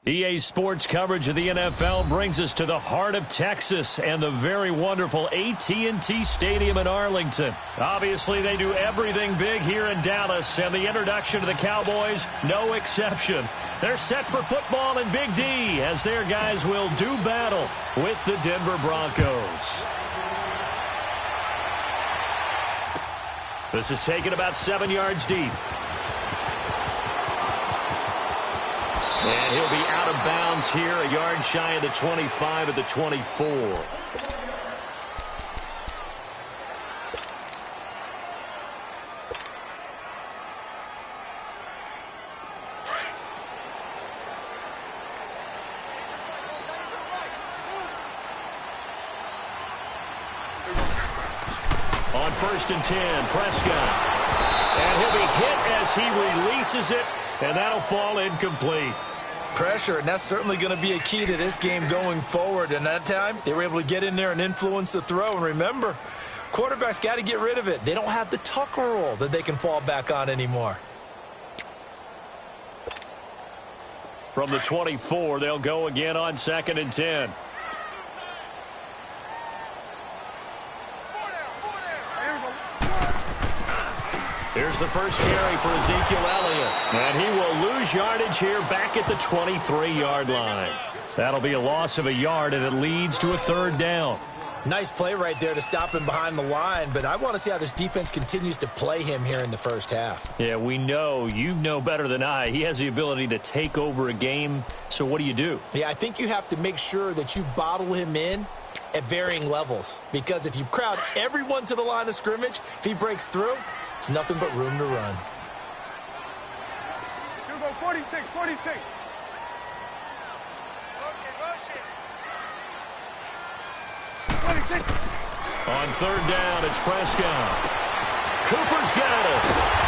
EA Sports coverage of the NFL brings us to the heart of Texas and the very wonderful AT&T Stadium in Arlington. Obviously, they do everything big here in Dallas, and the introduction to the Cowboys, no exception. They're set for football in Big D as their guys will do battle with the Denver Broncos. This is taken about 7 yards deep. And he'll be out of bounds here, a yard shy of the 25 at the 24. On 1st and 10, Prescott. And he'll be hit as he releases it, and that'll fall incomplete. Pressure, and that's certainly going to be a key to this game going forward. And that time, they were able to get in there and influence the throw. And remember, quarterbacks got to get rid of it. They don't have the tuck roll that they can fall back on anymore. From the 24, they'll go again on 2nd and 10. Here's the first carry for Ezekiel Elliott. And he will lose yardage here back at the 23-yard line. That'll be a loss of a yard, and it leads to a 3rd down. Nice play right there to stop him behind the line, but I want to see how this defense continues to play him here in the first half. Yeah, we know. You know better than I. He has the ability to take over a game, so what do? Yeah, I think you have to make sure that you bottle him in at varying levels, because if you crowd everyone to the line of scrimmage, if he breaks through, it's nothing but room to run. You go 46. On 3rd down, it's Prescott. Cooper's got it.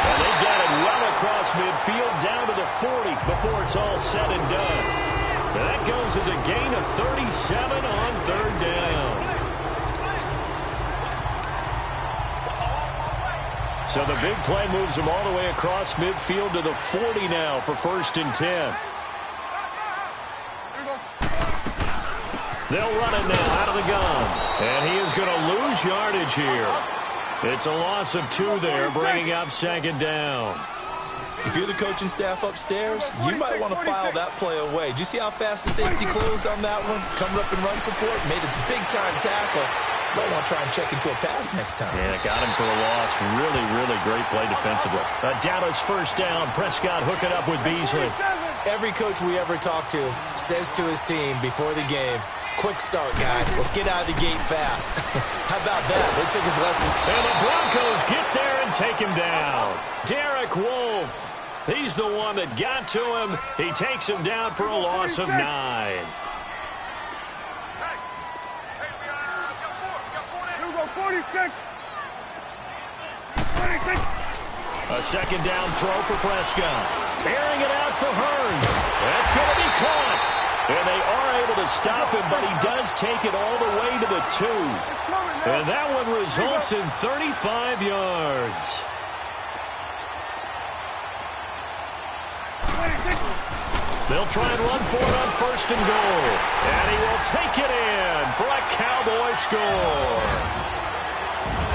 And they got it well across midfield down to the 40 before it's all said and done. And that goes as a gain of 37 on 3rd down. So the big play moves them all the way across midfield to the 40 now for 1st and 10. They'll run it now out of the gun. And he is going to lose yardage here. It's a loss of 2 there, bringing up 2nd down. If you're the coaching staff upstairs, you might want to file that play away. Did you see how fast the safety closed on that one? Coming up in run support, made a big-time tackle. Might want to try and check into a pass next time. Yeah, got him for a loss. Really, really great play defensively. Dallas 1st down. Prescott hooking up with Beasley. Every coach we ever talk to says to his team before the game, quick start, guys. Let's get out of the gate fast. How about that? They took his lesson. And the Broncos get there and take him down. Derek Wolfe. He's the one that got to him. He takes him down for a loss of 9. A 2nd down throw for Prescott. Airing it out for Hurns. That's going to be caught. And they are able to stop him, but he does take it all the way to the 2. And that one results in 35 yards. They'll try and run for it on 1st and goal. And he will take it in for a Cowboy score.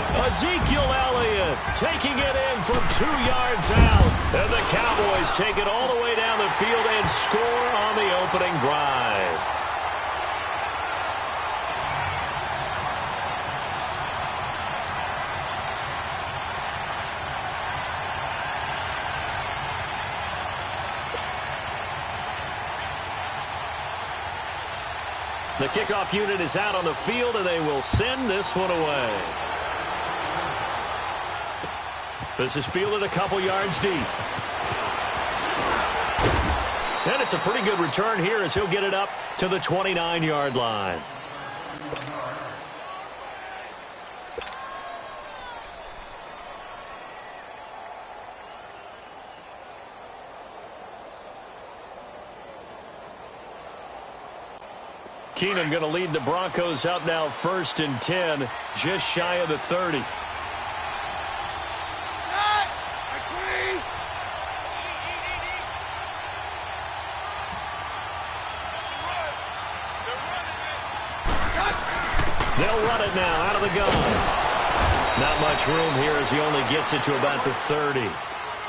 Ezekiel Elliott taking it in from 2 yards out. And the Cowboys take it all the way down the field and score on the opening drive. The kickoff unit is out on the field, and they will send this one away. This is fielded a couple yards deep. And it's a pretty good return here as he'll get it up to the 29-yard line. Keenum going to lead the Broncos out now 1st and 10, just shy of the 30. They'll run it now out of the gun. Not much room here as he only gets it to about the 30.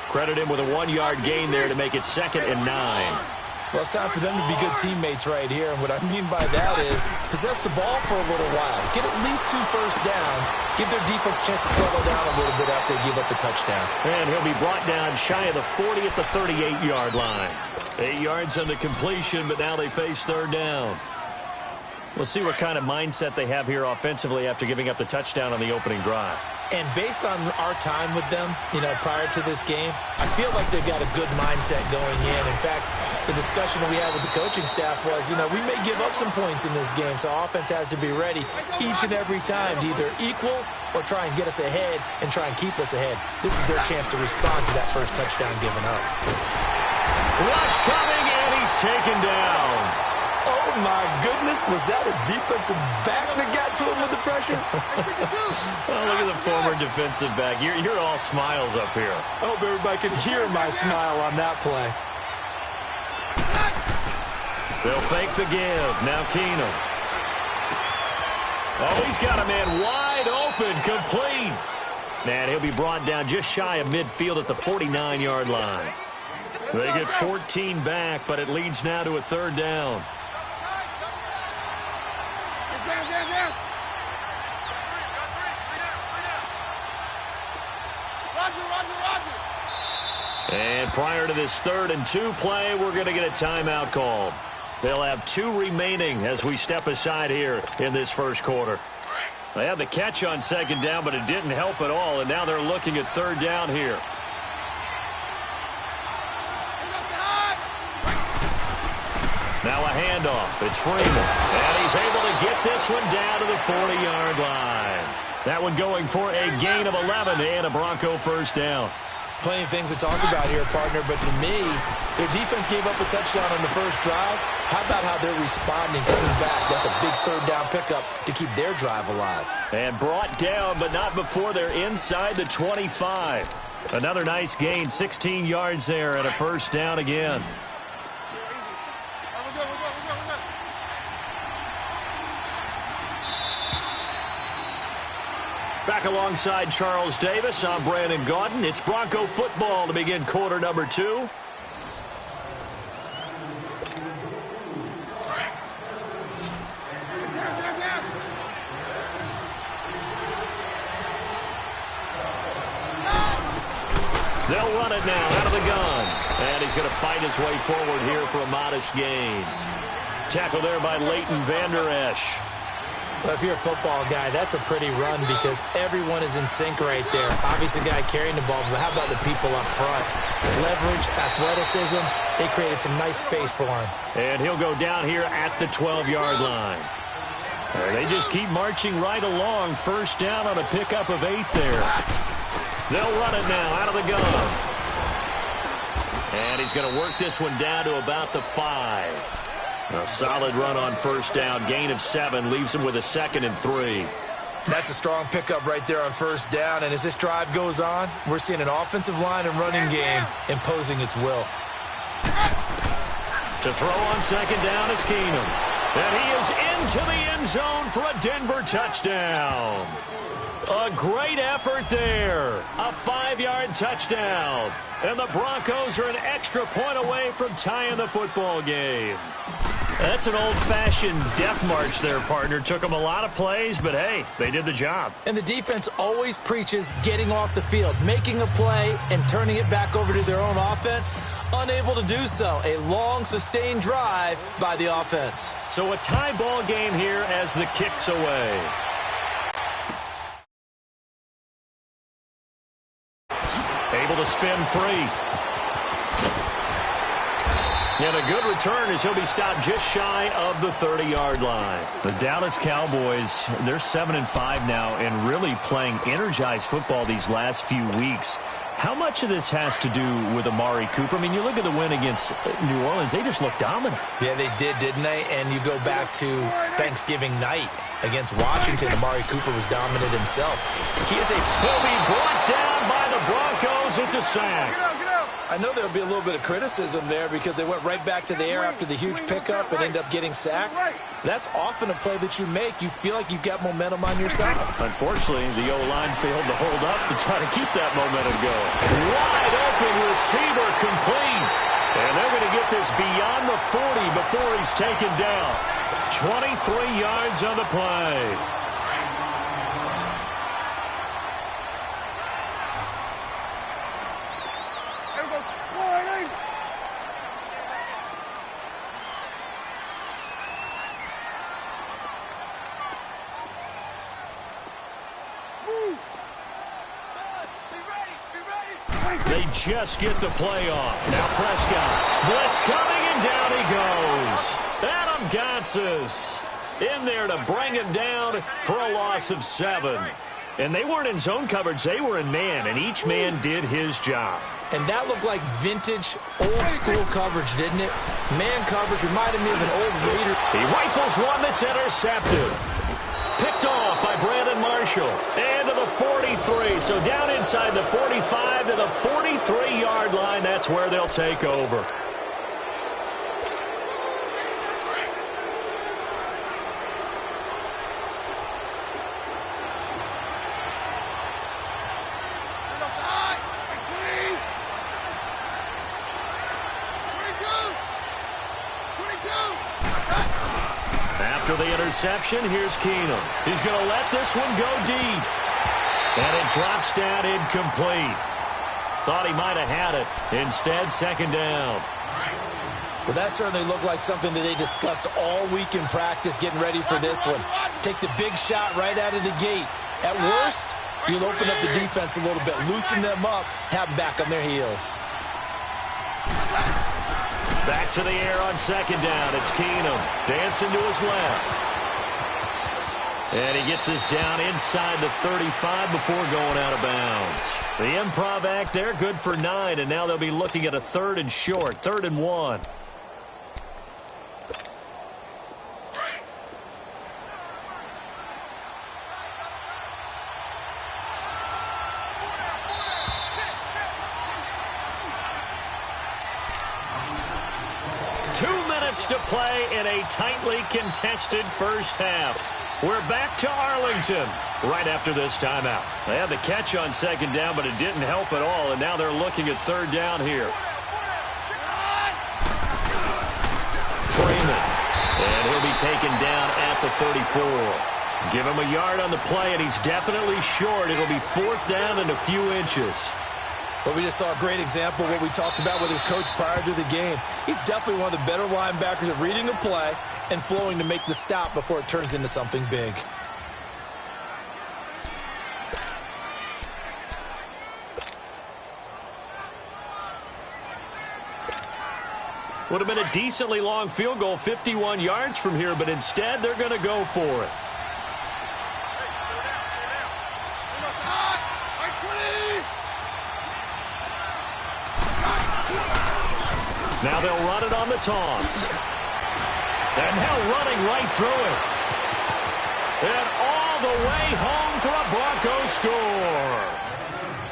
Credit him with a 1-yard gain there to make it 2nd and 9. Well, it's time for them to be good teammates right here. And what I mean by that is possess the ball for a little while. Get at least 2 first downs. Give their defense a chance to settle down a little bit after they give up a touchdown. And he'll be brought down shy of the 40 at the 38-yard line. 8 yards on the completion, but now they face 3rd down. We'll see what kind of mindset they have here offensively after giving up the touchdown on the opening drive. And based on our time with them, prior to this game, I feel like they've got a good mindset going in. In fact, the discussion we had with the coaching staff was, we may give up some points in this game, so offense has to be ready each and every time to either equal or try and get us ahead and try and keep us ahead. This is their chance to respond to that first touchdown given up. Rush coming, and he's taken down. Oh, my goodness. Was that a defensive back that got to him with the pressure? Oh, look at the former defensive back. You're all smiles up here. I hope everybody can hear my smile on that play. They'll fake the give. Now Keenum. Oh, he's got a man wide open, complete. And he'll be brought down just shy of midfield at the 49-yard line. They get 14 back, but it leads now to a 3rd down. And prior to this 3rd and 2 play, we're going to get a timeout called. They'll have 2 remaining as we step aside here in this first quarter. They had the catch on 2nd down, but it didn't help at all, and now they're looking at 3rd down here. Now a handoff. It's Freeman. And he's able to get this one down to the 40-yard line. That one going for a gain of 11 and a Bronco first down. Plenty of things to talk about here, partner, but to me, their defense gave up a touchdown on the first drive. How about how they're responding, coming back? That's a big 3rd down pickup to keep their drive alive. And brought down, but not before they're inside the 25. Another nice gain, 16 yards there, and a first down again. Back alongside Charles Davis, I'm Brandon Gaudin. It's Bronco football to begin quarter number 2. They'll run it now out of the gun. And he's going to fight his way forward here for a modest gain. Tackle there by Leighton Vander Esch. Well, if you're a football guy, that's a pretty run because everyone is in sync right there. Obviously, the guy carrying the ball, but how about the people up front? Leverage, athleticism, they created some nice space for him. And he'll go down here at the 12-yard line. They just keep marching right along. First down on a pickup of 8 there. They'll run it now out of the gun. And he's going to work this one down to about the 5. A solid run on first down. Gain of 7 leaves him with a 2nd and 3. That's a strong pickup right there on first down. And as this drive goes on, we're seeing an offensive line and running game imposing its will. To throw on 2nd down is Keenum. And he is into the end zone for a Denver touchdown. A great effort there. A 5-yard touchdown. And the Broncos are an extra point away from tying the football game. That's an old-fashioned death march there, partner. Took them a lot of plays, but hey, they did the job. And the defense always preaches getting off the field, making a play, and turning it back over to their own offense. Unable to do so. A long, sustained drive by the offense. So a tie ball game here as the kick's away. Able to spin free. And a good return as he'll be stopped just shy of the 30-yard line. The Dallas Cowboys, they're 7-5 now and really playing energized football these last few weeks. How much of this has to do with Amari Cooper? I mean, you look at the win against New Orleans, they just looked dominant. Yeah, they did, didn't they? And you go back to Thanksgiving night against Washington. Amari Cooper was dominant himself. He'll be brought down by the Broncos. It's a sack. I know there'll be a little bit of criticism there because they went right back to the air after the huge pickup and end up getting sacked. That's often a play that you make. You feel like you've got momentum on your side. Unfortunately, the O-line failed to hold up to try to keep that momentum going. Wide open receiver complete. And they're going to get this beyond the 40 before he's taken down. 23 yards on the play. They just get the play off. Now Prescott. Blitz coming, and down he goes. Adam Gotsis in there to bring him down for a loss of 7. And they weren't in zone coverage. They were in man, and each man did his job. And that looked like vintage, old-school coverage, didn't it? Man coverage reminded me of an old Raider. He rifles one that's intercepted. Picked off by Brandon Marshall. And to the 43. So down inside the 45 to the 43-yard line. That's where they'll take over. After the interception, here's Keenum. He's going to let this one go deep. And it drops down incomplete. Thought he might have had it. Instead, second down. Well, that certainly looked like something that they discussed all week in practice getting ready for this one. Take the big shot right out of the gate. At worst, you'll open up the defense a little bit, loosen them up, have them back on their heels. Back to the air on second down. It's Keenum dancing to his left. And he gets us down inside the 35 before going out of bounds. The improv act there, good for 9, and now they'll be looking at a 3rd and short, 3rd and 1. To play in a tightly contested first half. We're back to Arlington right after this timeout. They had the catch on second down, but it didn't help at all, and now they're looking at 3rd down here. Freeman, and he'll be taken down at the 34. Give him a yard on the play, and he's definitely short. It'll be 4th down and a few inches. But we just saw a great example of what we talked about with his coach prior to the game. He's definitely one of the better linebackers at reading a play and flowing to make the stop before it turns into something big. Would have been a decently long field goal, 51 yards from here, but instead they're going to go for it. Now they'll run it on the toss. And now running right through it. And all the way home for a Broncos score.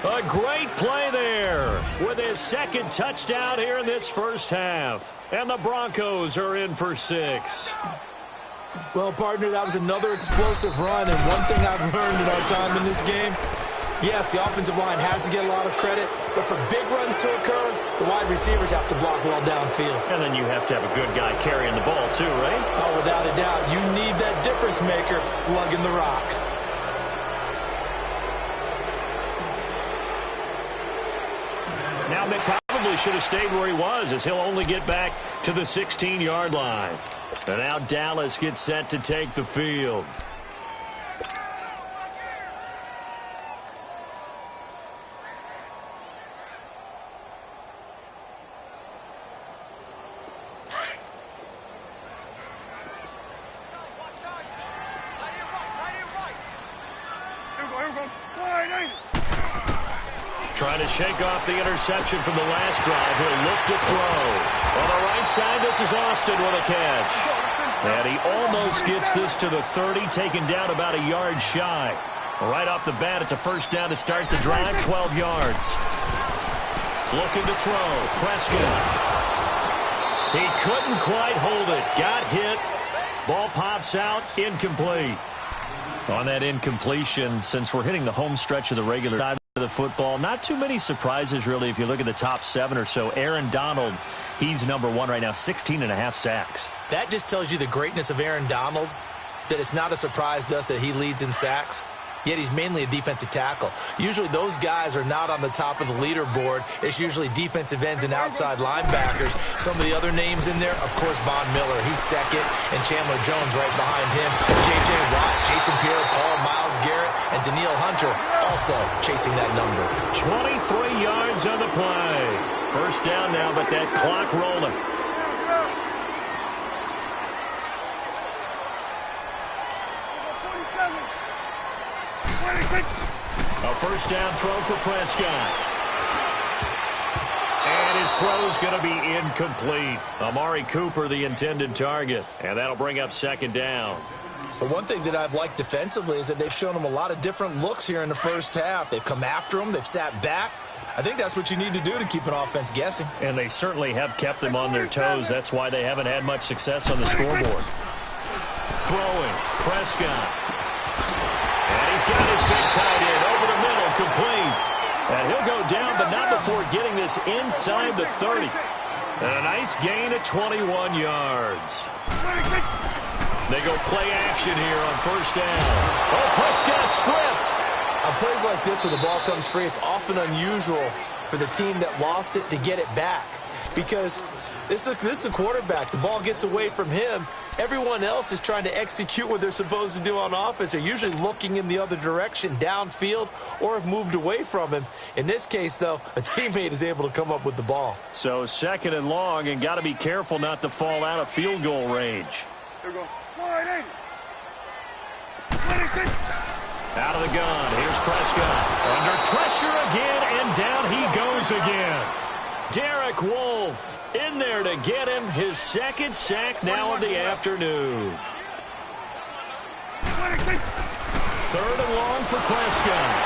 A great play there with his 2nd touchdown here in this first half. And the Broncos are in for 6. Well, partner, that was another explosive run. And one thing I've learned in our time in this game, yes, the offensive line has to get a lot of credit, but for big runs to occur, the wide receivers have to block well downfield. And then you have to have a good guy carrying the ball too, right? Oh, without a doubt. You need that difference maker lugging the rock. Now Mick probably should have stayed where he was, as he'll only get back to the 16-yard line. And now Dallas gets set to take the field. Trying to shake off the interception from the last drive. He'll look to throw. On the right side, this is Austin with a catch. And he almost gets this to the 30, taken down about a yard shy. Right off the bat, it's a 1st down to start the drive, 12 yards. Looking to throw. Prescott. He couldn't quite hold it. Got hit. Ball pops out. Incomplete. On that incompletion, since we're hitting the home stretch of the regular time of the football, not too many surprises, really, if you look at the top 7 or so. Aaron Donald, he's number 1 right now, 16.5 sacks. That just tells you the greatness of Aaron Donald, that it's not a surprise to us that he leads in sacks. Yet he's mainly a defensive tackle. Usually those guys are not on the top of the leaderboard. It's usually defensive ends and outside linebackers. Some of the other names in there, of course, Von Miller. He's second, and Chandler Jones right behind him. J.J. Watt, Jason Pierre-Paul, Myles Garrett, and Daniil Hunter also chasing that number. 23 yards on the play. First down now, but that clock rolling. A first down throw for Prescott. And his throw's going to be incomplete. Amari Cooper, the intended target. And that'll bring up second down. But one thing that I've liked defensively is that they've shown him a lot of different looks here in the first half. They've come after him. They've sat back. I think that's what you need to do to keep an offense guessing. And they certainly have kept them on their toes. That's why they haven't had much success on the scoreboard. Throwing. Prescott. And he's got his big tight end over the middle, complete. And he'll go down, but not before getting this inside the 30. And a nice gain of 21 yards. They go play action here on first down. Oh, Prescott stripped. On plays like this where the ball comes free, it's often unusual for the team that lost it to get it back. Because this is the quarterback. The ball gets away from him. Everyone else is trying to execute what they're supposed to do on offense. They're usually looking in the other direction, downfield, or have moved away from him. In this case, though, a teammate is able to come up with the ball. So second and long, and got to be careful not to fall out of field goal range. Here we go. Out of the gun. Here's Prescott. Under pressure again, and down he goes again. Derek Wolfe in there to get him his second sack now of the afternoon. Third and long for Prescott.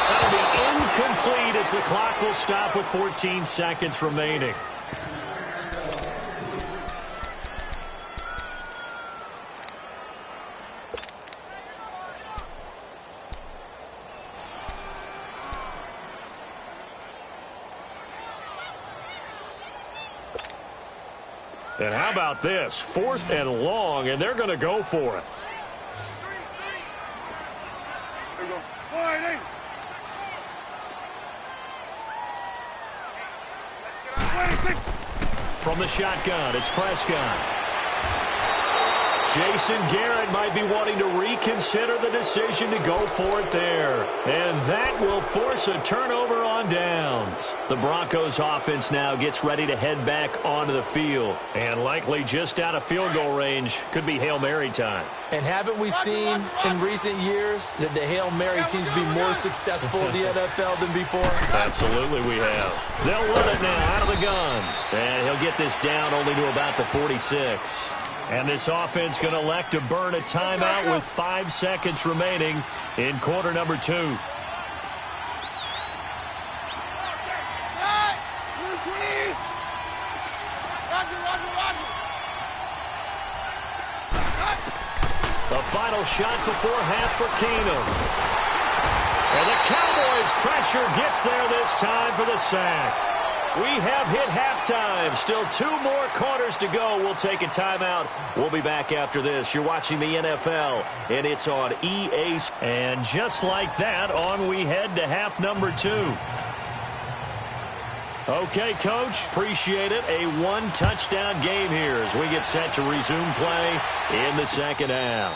That'll be incomplete as the clock will stop with 14 seconds remaining. And how about this? 4th and long, and they're going to go for it. Here we go. From the shotgun, it's Prescott. Jason Garrett might be wanting to reconsider the decision to go for it there. And that will force a turnover on downs. The Broncos offense now gets ready to head back onto the field. And likely just out of field goal range. Could be Hail Mary time. And haven't we seen in recent years that the Hail Mary seems to be more successful in the NFL than before? Absolutely we have. They'll run it now out of the gun. And he'll get this down only to about the 46. And this offense going to elect to burn a timeout with 5 seconds remaining in quarter number 2. The final shot before half for Keenum. And the Cowboys' pressure gets there this time for the sack. We have hit halftime. Still 2 more quarters to go. We'll take a timeout. We'll be back after this. You're watching the NFL, and it's on EA. And just like that, on we head to half number 2. Okay, Coach, appreciate it. A 1-touchdown game here as we get set to resume play in the second half.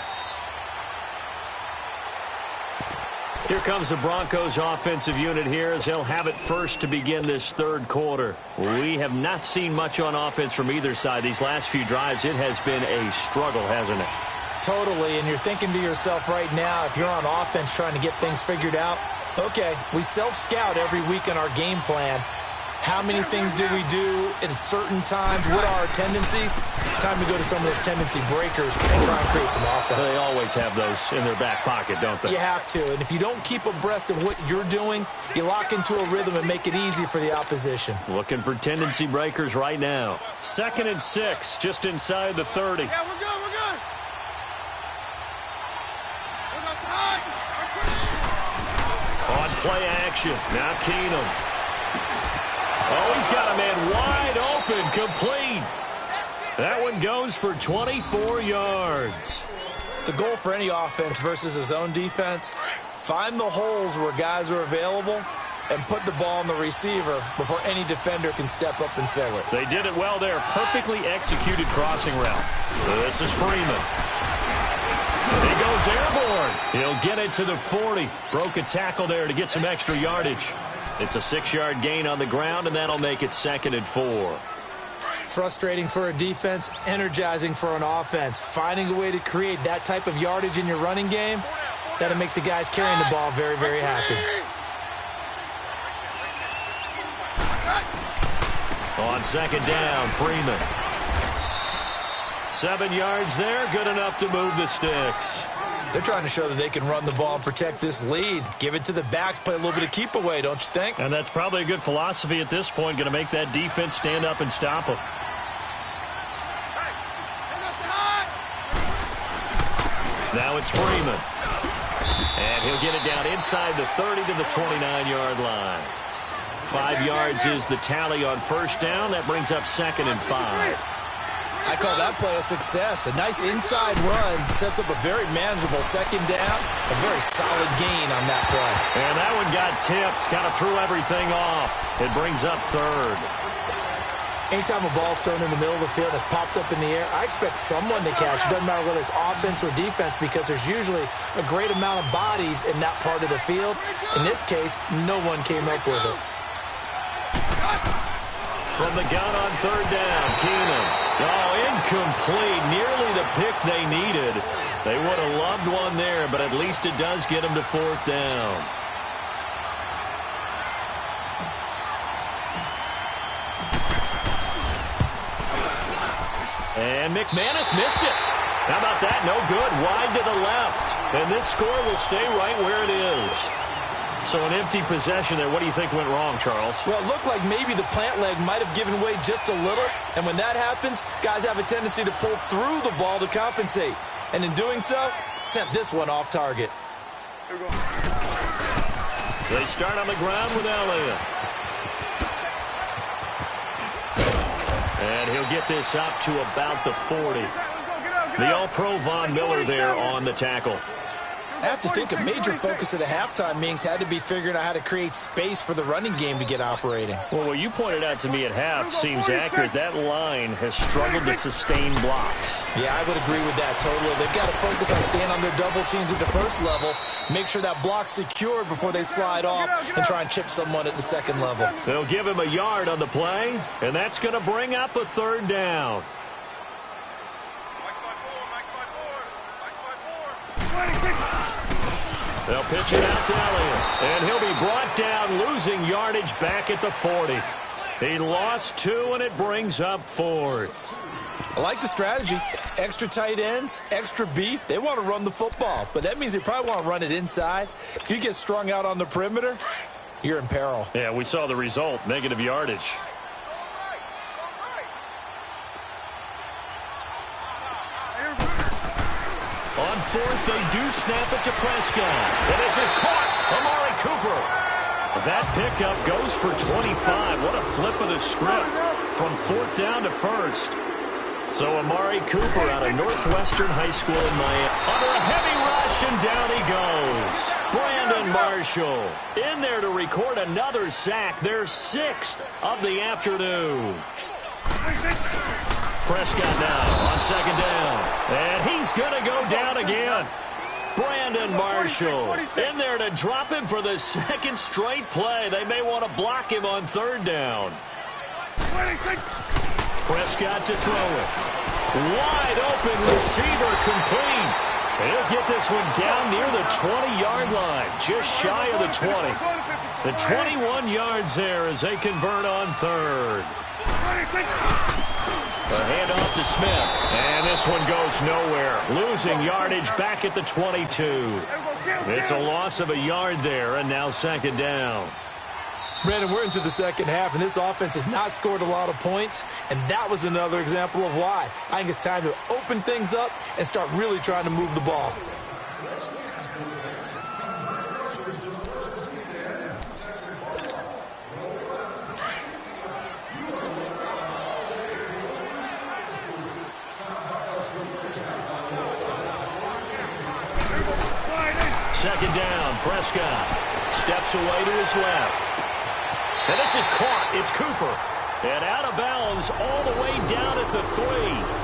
Here comes the Broncos offensive unit here as they'll have it first to begin this third quarter. We have not seen much on offense from either side. These last few drives, it has been a struggle, hasn't it? Totally, and you're thinking to yourself right now, if you're on offense trying to get things figured out, okay, we self-scout every week in our game plan. How many things do we do at certain times? What are our tendencies? Time to go to some of those tendency breakers and try and create some offense. They always have those in their back pocket, don't they? You have to, and if you don't keep abreast of what you're doing, you lock into a rhythm and make it easy for the opposition. Looking for tendency breakers right now. 2nd and 6, just inside the 30. Yeah, we're good, we're good. On play action, now Keenum. Oh, he's got a man wide open, complete. That one goes for 24 yards. The goal for any offense versus his own defense, find the holes where guys are available and put the ball on the receiver before any defender can step up and fill it. They did it well there. Perfectly executed crossing route. This is Freeman. He goes airborne. He'll get it to the 40. Broke a tackle there to get some extra yardage. It's a 6-yard gain on the ground, and that'll make it 2nd and 4. Frustrating for a defense, energizing for an offense. Finding a way to create that type of yardage in your running game, that'll make the guys carrying the ball very, very happy. On 2nd down, Freeman. 7 yards there, good enough to move the sticks. They're trying to show that they can run the ball and protect this lead. Give it to the backs, play a little bit of keep away, don't you think? And that's probably a good philosophy at this point, going to make that defense stand up and stop them. Now it's Freeman. And he'll get it down inside the 30 to the 29-yard line. 5 yards is the tally on 1st down. That brings up 2nd and 5. I call that play a success. A nice inside run sets up a very manageable 2nd down. A very solid gain on that play. And that one got tipped. Kind of threw everything off. It brings up 3rd. Anytime a ball's thrown in the middle of the field and it's popped up in the air, I expect someone to catch. It doesn't matter whether it's offense or defense because there's usually a great amount of bodies in that part of the field. In this case, no one came up with it. From the gun on 3rd down, Keenum. Oh, incomplete. Nearly the pick they needed. They would have loved one there, but at least it does get them to 4th down. And McManus missed it. How about that? No good. Wide to the left. And this score will stay right where it is. So an empty possession there. What do you think went wrong, Charles? Well, it looked like maybe the plant leg might have given way just a little. And when that happens, guys have a tendency to pull through the ball to compensate. And in doing so, sent this one off target. They start on the ground with Elliott. And he'll get this up to about the 40. The All-Pro Von Miller there on the tackle. I have to think a major focus of the halftime meetings had to be figuring out how to create space for the running game to get operating. Well, what you pointed out to me at half seems accurate. That line has struggled to sustain blocks. Yeah, I would agree with that totally. They've got to focus on staying on their double teams at the 1st level, make sure that block's secured before they slide off and try and chip someone at the 2nd level. They'll give him a yard on the play, and that's going to bring up a 3rd down. They'll pitch it out to Elliott, and he'll be brought down, losing yardage back at the 40. He lost 2, and it brings up 4th. I like the strategy. Extra tight ends, extra beef. They want to run the football, but that means they probably want to run it inside. If you get strung out on the perimeter, you're in peril. Yeah, we saw the result, negative yardage. On 4th, they do snap it to Prescott. And this is caught. Amari Cooper. That pickup goes for 25. What a flip of the script from 4th down to 1st. So Amari Cooper out of Northwestern High School in Miami. Under a heavy rush, and down he goes. Brandon Marshall in there to record another sack. Their 6th of the afternoon. Prescott now on 2nd down. And he's going to go down again. Brandon Marshall in there to drop him for the 2nd straight play. They may want to block him on 3rd down. Prescott to throw it. Wide open receiver complete. And he'll get this one down near the 20-yard line, just shy of the 20. The 21 yards there as they convert on third. A handoff to Smith. And this one goes nowhere. Losing yardage back at the 22. It's a loss of a yard there, and now second down. Brandon, we're into the second half, and this offense has not scored a lot of points, and that was another example of why. I think it's time to open things up and start really trying to move the ball. Second down, Prescott steps away to his left. And this is caught. It's Cooper. And out of bounds all the way down at the 3.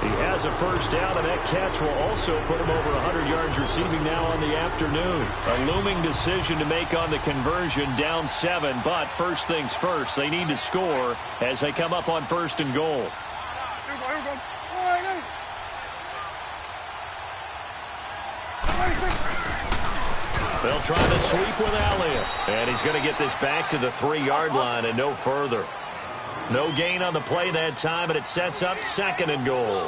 He has a first down, and that catch will also put him over 100 yards receiving now on the afternoon. A looming decision to make on the conversion, down 7. But first things first, they need to score as they come up on first and goal. They'll try the sweep with Elliott. And he's going to get this back to the 3-yard line and no further. No gain on the play that time, and it sets up second and goal.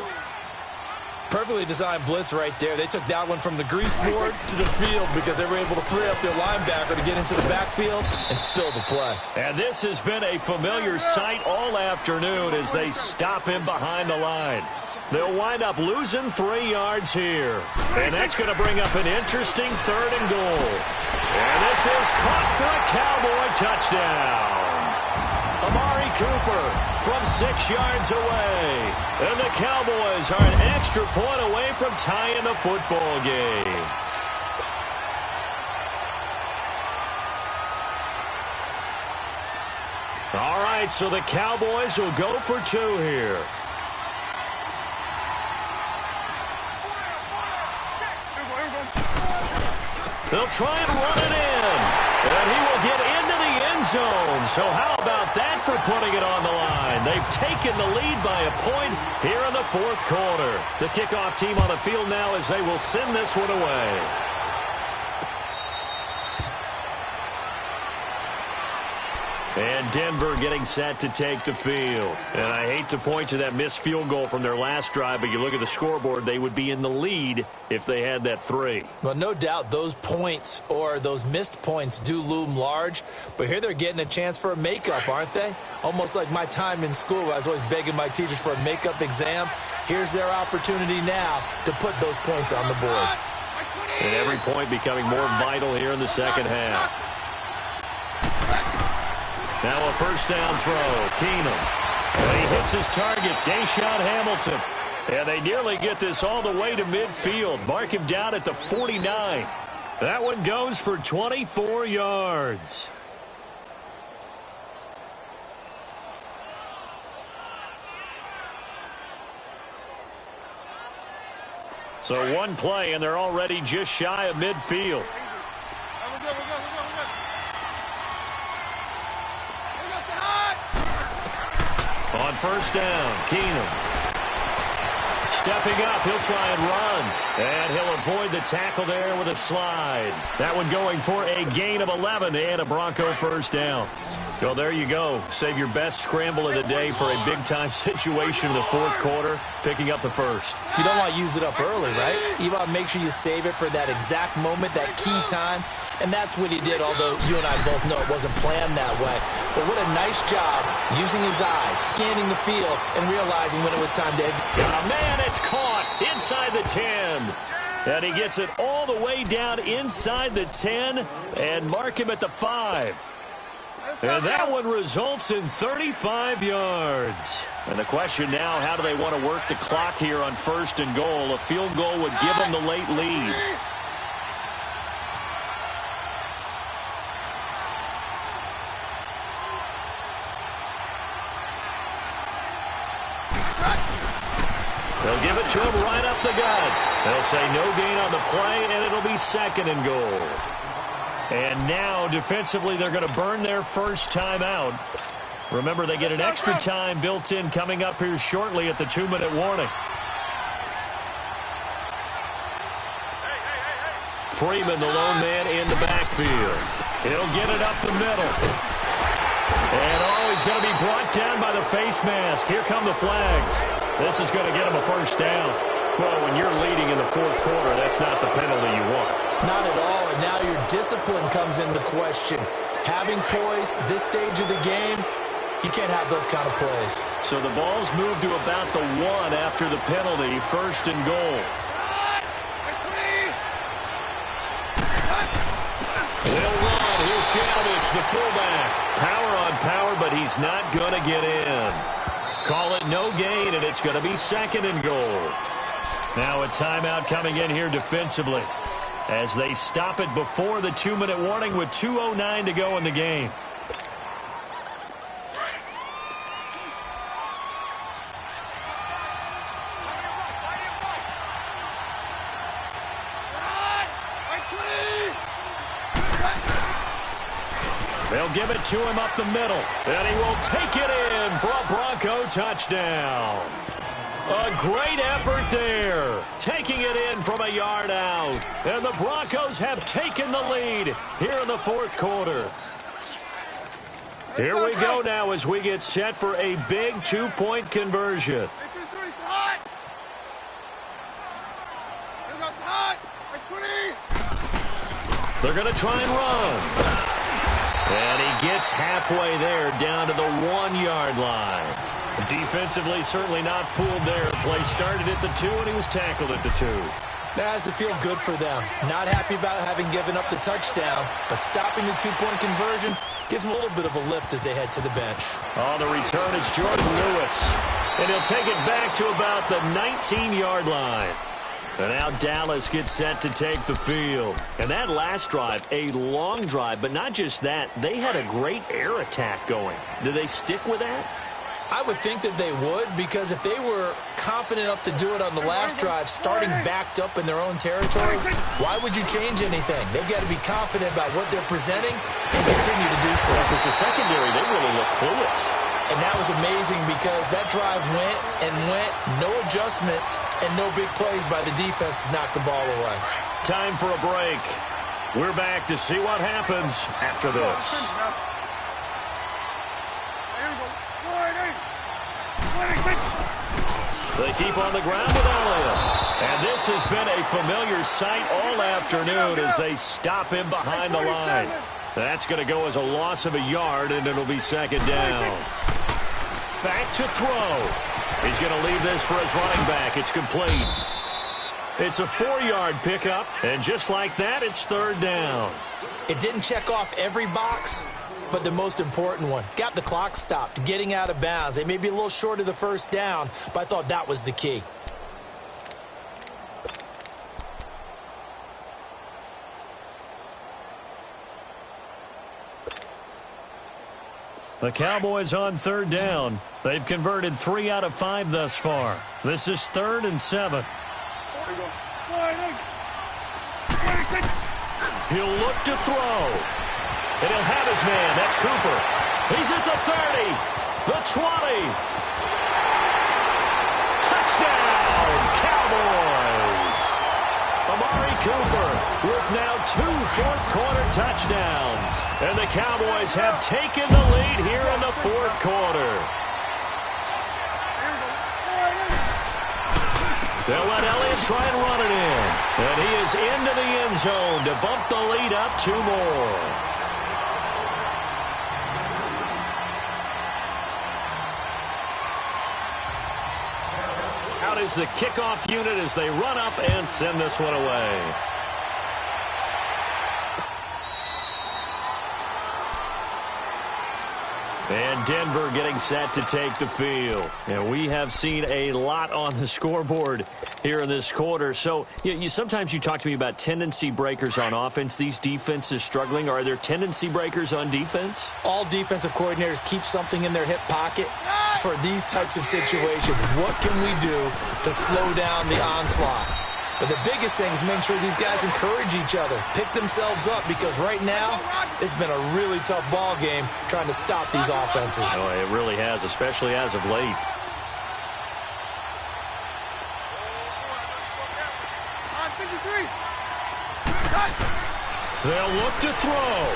Perfectly designed blitz right there. They took that one from the grease board to the field because they were able to free up their linebacker to get into the backfield and spill the play. And this has been a familiar sight all afternoon as they stop him behind the line. They'll wind up losing 3 yards here. And that's going to bring up an interesting third and goal. And this is caught for a Cowboy touchdown. Amari Cooper from 6 yards away. And the Cowboys are an extra point away from tying the football game. All right, so the Cowboys will go for 2 here. They'll try and run it in. And he will get into the end zone. So how about that for putting it on the line? They've taken the lead by a point here in the fourth quarter. The kickoff team on the field now as they will send this one away. And Denver getting set to take the field. And I hate to point to that missed field goal from their last drive, but you look at the scoreboard, they would be in the lead if they had that 3. Well, no doubt those points or those missed points do loom large, but here they're getting a chance for a makeup, aren't they? Almost like my time in school. I was always begging my teachers for a makeup exam. Here's their opportunity now to put those points on the board. And every point becoming more vital here in the second half. Now a first down throw. Keenum. And he hits his target, Deshaun Hamilton. And they nearly get this all the way to midfield. Mark him down at the 49. That one goes for 24 yards. So one play, and they're already just shy of midfield. On first down, Keenum. Stepping up, he'll try and run. And he'll avoid the tackle there with a slide. That one going for a gain of 11 and a Bronco first down. So there you go. Save your best scramble of the day for a big-time situation in the fourth quarter, picking up the first. You don't want to use it up early, right? You want to make sure you save it for that exact moment, that key time. And that's what he did, although you and I both know it wasn't planned that way. But what a nice job using his eyes, scanning the field, and realizing when it was time to exit. Oh, man, it's caught inside the 10. And he gets it all the way down inside the 10 and mark him at the 5. And that one results in 35 yards. And the question now, how do they want to work the clock here on first and goal? A field goal would give them the late lead. They'll give it to him right up the gut. They'll say no gain on the play, and it'll be second and goal. And now, defensively, they're going to burn their first timeout. Remember, they get an extra time built in coming up here shortly at the 2-minute warning. Freeman, the lone man in the backfield. He'll get it up the middle. And he's going to be brought down by the face mask. Here come the flags. This is going to get him a first down. Well, when you're leading in the fourth quarter, that's not the penalty you want. Not at all, and now your discipline comes into question. Having poise this stage of the game, you can't have those kind of plays. So the ball's moved to about the 1 after the penalty, first and goal. They'll run. Here's Janovich, the fullback. Power on power, but he's not going to get in. Call it no gain, and it's going to be second and goal. Now a timeout coming in here defensively as they stop it before the 2-minute warning with 2:09 to go in the game. They'll give it to him up the middle, and he will take it in for a Bronco touchdown. A great effort there, taking it in from a yard out. And the Broncos have taken the lead here in the fourth quarter. Here we go now as we get set for a big 2-point conversion. They're going to try and run. And he gets halfway there, down to the 1-yard line. Defensively, certainly not fooled there. The play started at the 2, and he was tackled at the 2. That has to feel good for them. Not happy about having given up the touchdown, but stopping the 2-point conversion gives them a little bit of a lift as they head to the bench. On the return, it's Jordan Lewis. And he'll take it back to about the 19-yard line. And now Dallas gets set to take the field. And that last drive, a long drive, but not just that. They had a great air attack going. Do they stick with that? I would think that they would, because if they were confident enough to do it on the last drive, starting backed up in their own territory, why would you change anything? They've got to be confident about what they're presenting and continue to do so. Because the secondary, they really look clueless. And that was amazing because that drive went and went, no adjustments, and no big plays by the defense to knock the ball away. Time for a break. We're back to see what happens after this. They keep on the ground with Elliott. And this has been a familiar sight all afternoon as they stop him behind the line. That's going to go as a loss of a yard, and it'll be second down. Back to throw. He's going to leave this for his running back. It's complete. It's a 4-yard pickup, and just like that, it's third down. It didn't check off every box, but the most important one. Got the clock stopped, getting out of bounds. They may be a little short of the first down, but I thought that was the key. The Cowboys on third down. They've converted 3 out of 5 thus far. This is 3rd and 7. He'll look to throw. And he'll have his man. That's Cooper. He's at the 30. The 20. Touchdown, Cowboys. Amari Cooper with now 2 fourth-quarter touchdowns. And the Cowboys have taken the lead here in the fourth quarter. They'll let Elliott try and run it in. And he is into the end zone to bump the lead up 2 more. Out is the kickoff unit as they run up and send this one away. And Denver getting set to take the field. And we have seen a lot on the scoreboard here in this quarter. So sometimes you talk to me about tendency breakers on offense. These defenses struggling. Are there tendency breakers on defense? All defensive coordinators keep something in their hip pocket for these types of situations. What can we do to slow down the onslaught? But the biggest thing is making sure these guys encourage each other, pick themselves up, because right now it's been a really tough ball game trying to stop these offenses. Oh, it really has, especially as of late. They'll look to throw.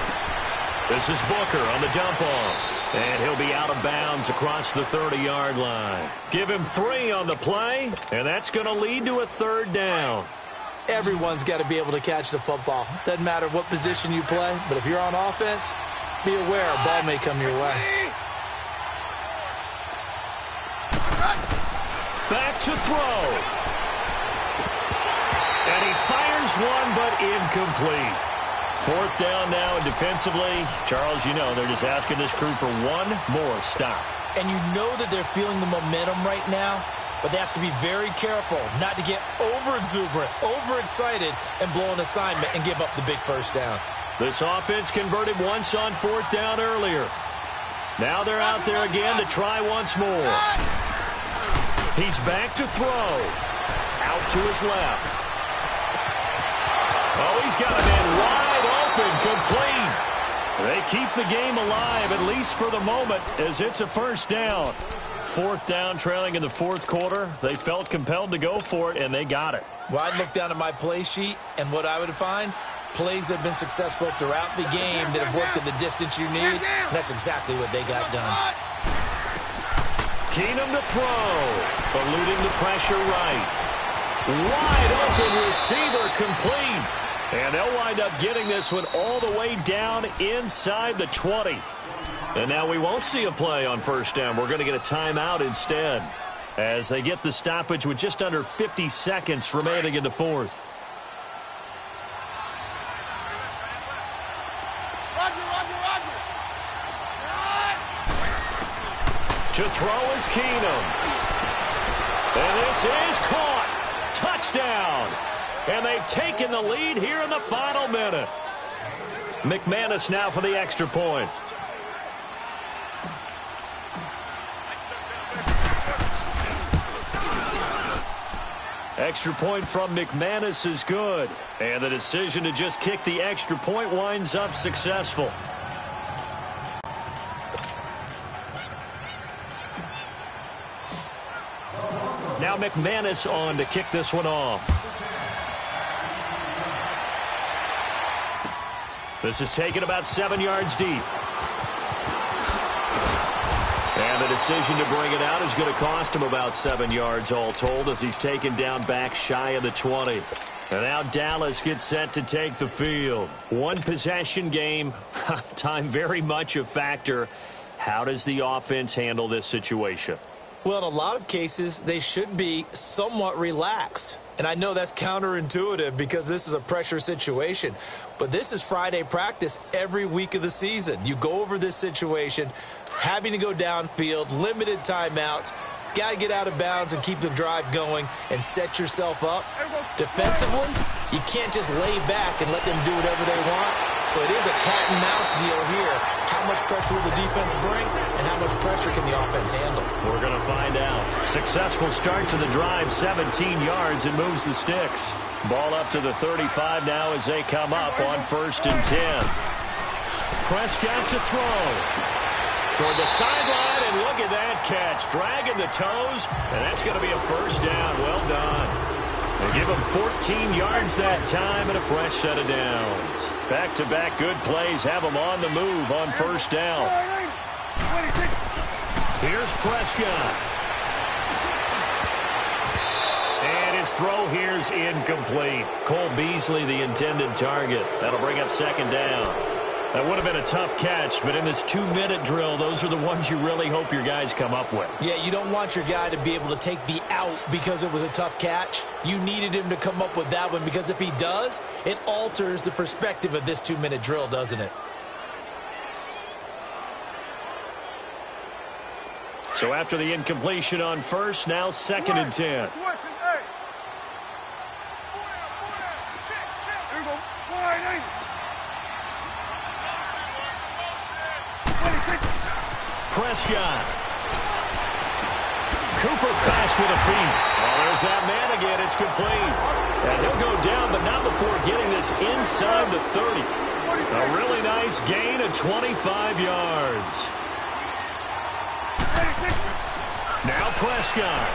This is Booker on the dump off. And he'll be out of bounds across the 30-yard line. Give him 3 on the play, and that's going to lead to a 3rd down. Everyone's got to be able to catch the football. Doesn't matter what position you play, but if you're on offense, be aware a ball may come your way. Back to throw. And he fires one, but incomplete. 4th down now, and defensively, Charles, you know, they're just asking this crew for one more stop. And you know that they're feeling the momentum right now, but they have to be very careful not to get over-exuberant, overexcited, and blow an assignment and give up the big 1st down. This offense converted once on 4th down earlier. Now they're out there again to try once more. He's back to throw. Out to his left. Oh, he's got a man wide open, complete. They keep the game alive, at least for the moment, as it's a 1st down. 4th down, trailing in the 4th quarter. They felt compelled to go for it, and they got it. Well, I'd look down at my play sheet, and what I would find, plays that have been successful throughout the game that have worked at the distance you need, and that's exactly what they got done. Keenum to throw, eluding the pressure right. Wide open receiver, complete. And they'll wind up getting this one all the way down inside the 20. And now we won't see a play on 1st down. We're going to get a timeout instead as they get the stoppage with just under 50 seconds remaining in the 4th. To throw is Keenum. And this is caught. Touchdown. And they've taken the lead here in the final minute. McManus now for the extra point. Extra point from McManus is good. And the decision to just kick the extra point winds up successful. Now McManus on to kick this one off. This is taken about 7 yards deep. And the decision to bring it out is going to cost him about 7 yards all told as he's taken down back shy of the 20. And now Dallas gets set to take the field. 1 possession game. Time very much a factor. How does the offense handle this situation? Well, in a lot of cases, they should be somewhat relaxed. And I know that's counterintuitive because this is a pressure situation. But this is Friday practice every week of the season. You go over this situation, having to go downfield, limited timeouts, got to get out of bounds and keep the drive going and set yourself up. Defensively, you can't just lay back and let them do whatever they want. So it is a cat and mouse deal here. How much pressure will the defense bring and how much pressure can the offense handle? We're going to find out. Successful start to the drive, 17 yards, and moves the sticks. Ball up to the 35 now as they come up on 1st and 10. Prescott to throw. Toward the sideline, and look at that catch. Dragging the toes, and that's going to be a 1st down. Well done. They give him 14 yards that time and a fresh set of downs. Back-to-back good plays have him on the move on 1st down. Here's Prescott. And his throw here's incomplete. Cole Beasley, the intended target. That'll bring up 2nd down. That would have been a tough catch, but in this 2-minute drill, those are the ones you really hope your guys come up with. Yeah, you don't want your guy to be able to take the out because it was a tough catch. You needed him to come up with that one because if he does, it alters the perspective of this 2-minute drill, doesn't it? So after the incompletion on 1st, now 2nd and 10. Prescott. Cooper fast with a feet. Oh, there's that man again. It's complete. And he'll go down, but not before getting this inside the 30. A really nice gain of 25 yards. Now Prescott.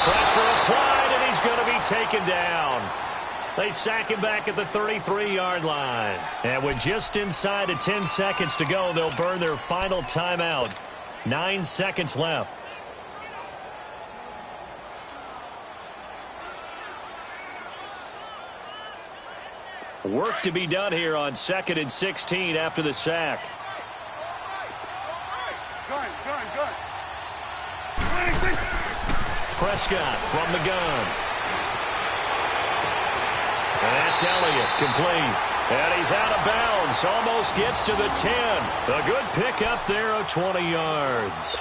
Pressure applied, and he's going to be taken down. They sack him back at the 33-yard line. And with just inside of 10 seconds to go, they'll burn their final timeout. 9 seconds left. Work to be done here on 2nd and 16 after the sack. Prescott from the gun. And that's Elliott, complete. And he's out of bounds, almost gets to the 10. A good pickup there of 20 yards.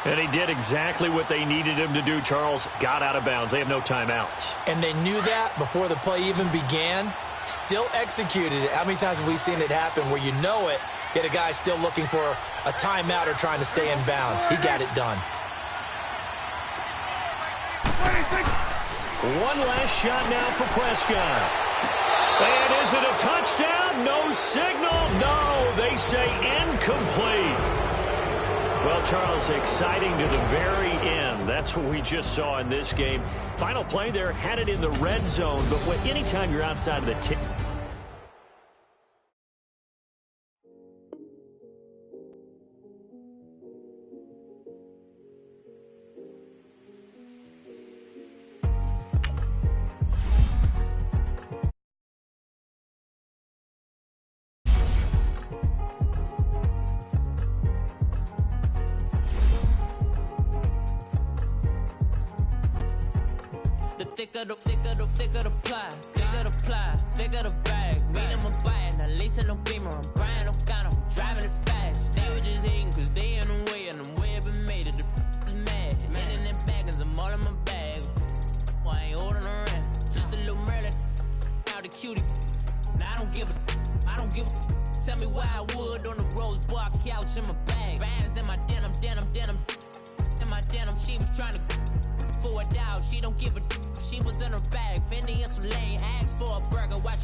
And he did exactly what they needed him to do, Charles. Got out of bounds. They have no timeouts. And they knew that before the play even began. Still executed it. How many times have we seen it happen where you know it, yet a guy still looking for a timeout or trying to stay in bounds? He got it done. One last shot now for Prescott. And is it a touchdown? No signal. No, they say incomplete. Well, Charles, exciting to the very end. That's what we just saw in this game. Final play there, had it in the red zone, but anytime you're outside of the thicker the bag. Meet them a buy, now listen no beamer. I'm Brian O'Connor, I'm driving it fast. They were just hating cause they in the way, and I'm way up and made it. The is mad. Man in them baggins, I'm all in my bag. Why I ain't holding around? Just a little Merlin, out the cutie. Now I don't give a. Tell me why I would on the rose bar couch in my bag. Bands in my denim. In my denim, she was trying to for it out. She don't give a. She was in her bag, Fendi and some lane. Asked for a burger, watch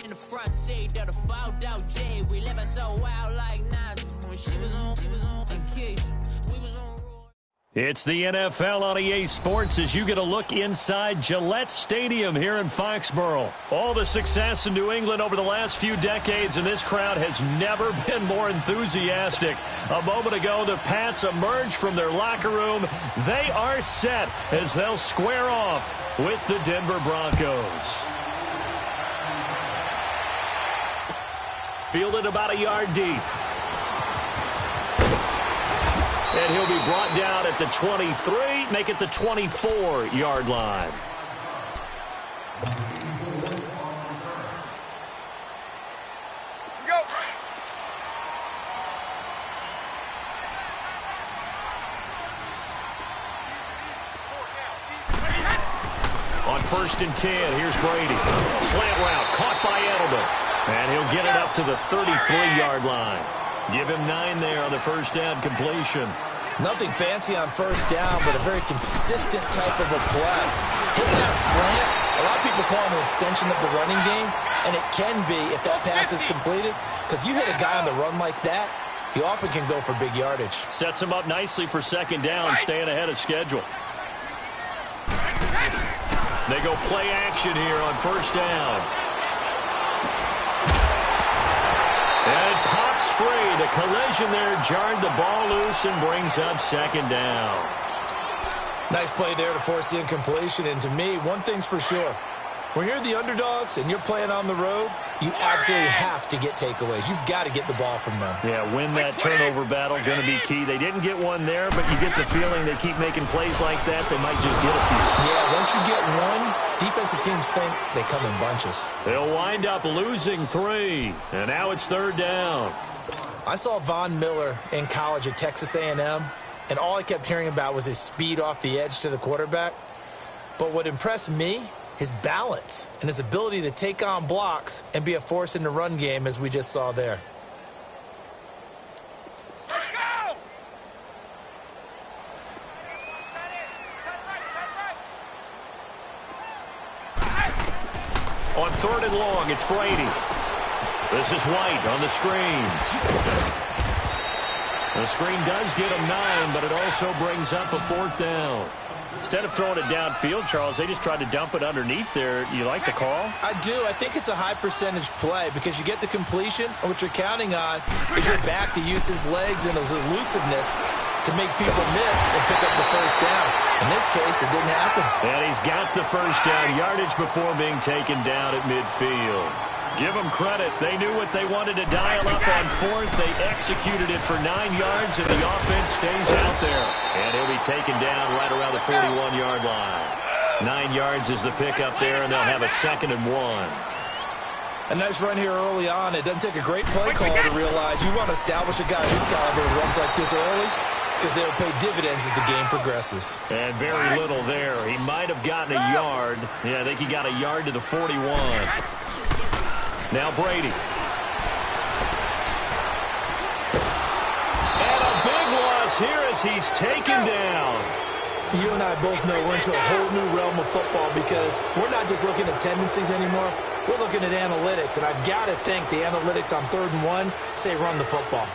in the front seat of the fouled out J. We living so wild like Nas. When she was on vacation, we was on. It's the NFL on EA Sports as you get a look inside Gillette Stadium here in Foxborough. All the success in New England over the last few decades, and this crowd has never been more enthusiastic. A moment ago, the Pats emerged from their locker room. They are set as they'll square off with the Denver Broncos. Fielded about a yard deep. And he'll be brought down at the 23, make it the 24-yard line. Go. On 1st and 10, here's Brady. Slant route, caught by Edelman. And he'll get it up to the 33-yard line. Give him 9 there on the first down completion. Nothing fancy on first down, but a very consistent type of a play. Hit that slant. A lot of people call it an extension of the running game, and it can be if that pass is completed, because you hit a guy on the run like that, he often can go for big yardage. Sets him up nicely for second down, staying ahead of schedule. They go play action here on first down. And it pops free. The collision there jarred the ball loose and brings up second down. Nice play there to force the incompletion. And to me, one thing's for sure. When you're the underdogs and you're playing on the road, you absolutely have to get takeaways. You've got to get the ball from them. Yeah, win that turnover battle, going to be key. They didn't get one there, but you get the feeling they keep making plays like that, they might just get a few. Yeah, once you get one, defensive teams think they come in bunches. They'll wind up losing 3, and now it's third down. I saw Von Miller in college at Texas A&M, and all I kept hearing about was his speed off the edge to the quarterback. But what impressed me, his balance and his ability to take on blocks and be a force in the run game, as we just saw there. On 3rd and long, it's Brady. This is White on the screen. The screen does get him 9, but it also brings up a 4th down. Instead of throwing it downfield, Charles, they just tried to dump it underneath there. You like the call? I do. I think it's a high percentage play because you get the completion, and what you're counting on is your back to use his legs and his elusiveness to make people miss and pick up the first down. In this case, it didn't happen. And he's got the first down yardage before being taken down at midfield. Give them credit. They knew what they wanted to dial up on fourth. They executed it for 9 yards, and the offense stays out there. And he'll be taken down right around the 41-yard line. 9 yards is the pickup there, and they'll have a 2nd and 1. A nice run here early on. It doesn't take a great play call to realize you want to establish a guy of his caliber who runs like this early because they'll pay dividends as the game progresses. And very little there. He might have gotten a yard. Yeah, I think he got a yard to the 41. Now Brady. And a big loss here as he's taken down. You and I both know we're into a whole new realm of football because we're not just looking at tendencies anymore. We're looking at analytics, and I've got to think the analytics on 3rd and 1 say run the football.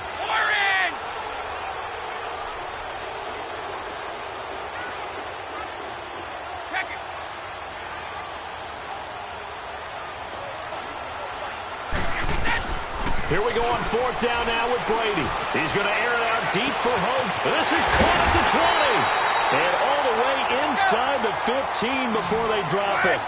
Here we go on 4th down now with Brady. He's going to air it out deep for Hope. This is caught at the 20. And all the way inside the 15 before they drop it.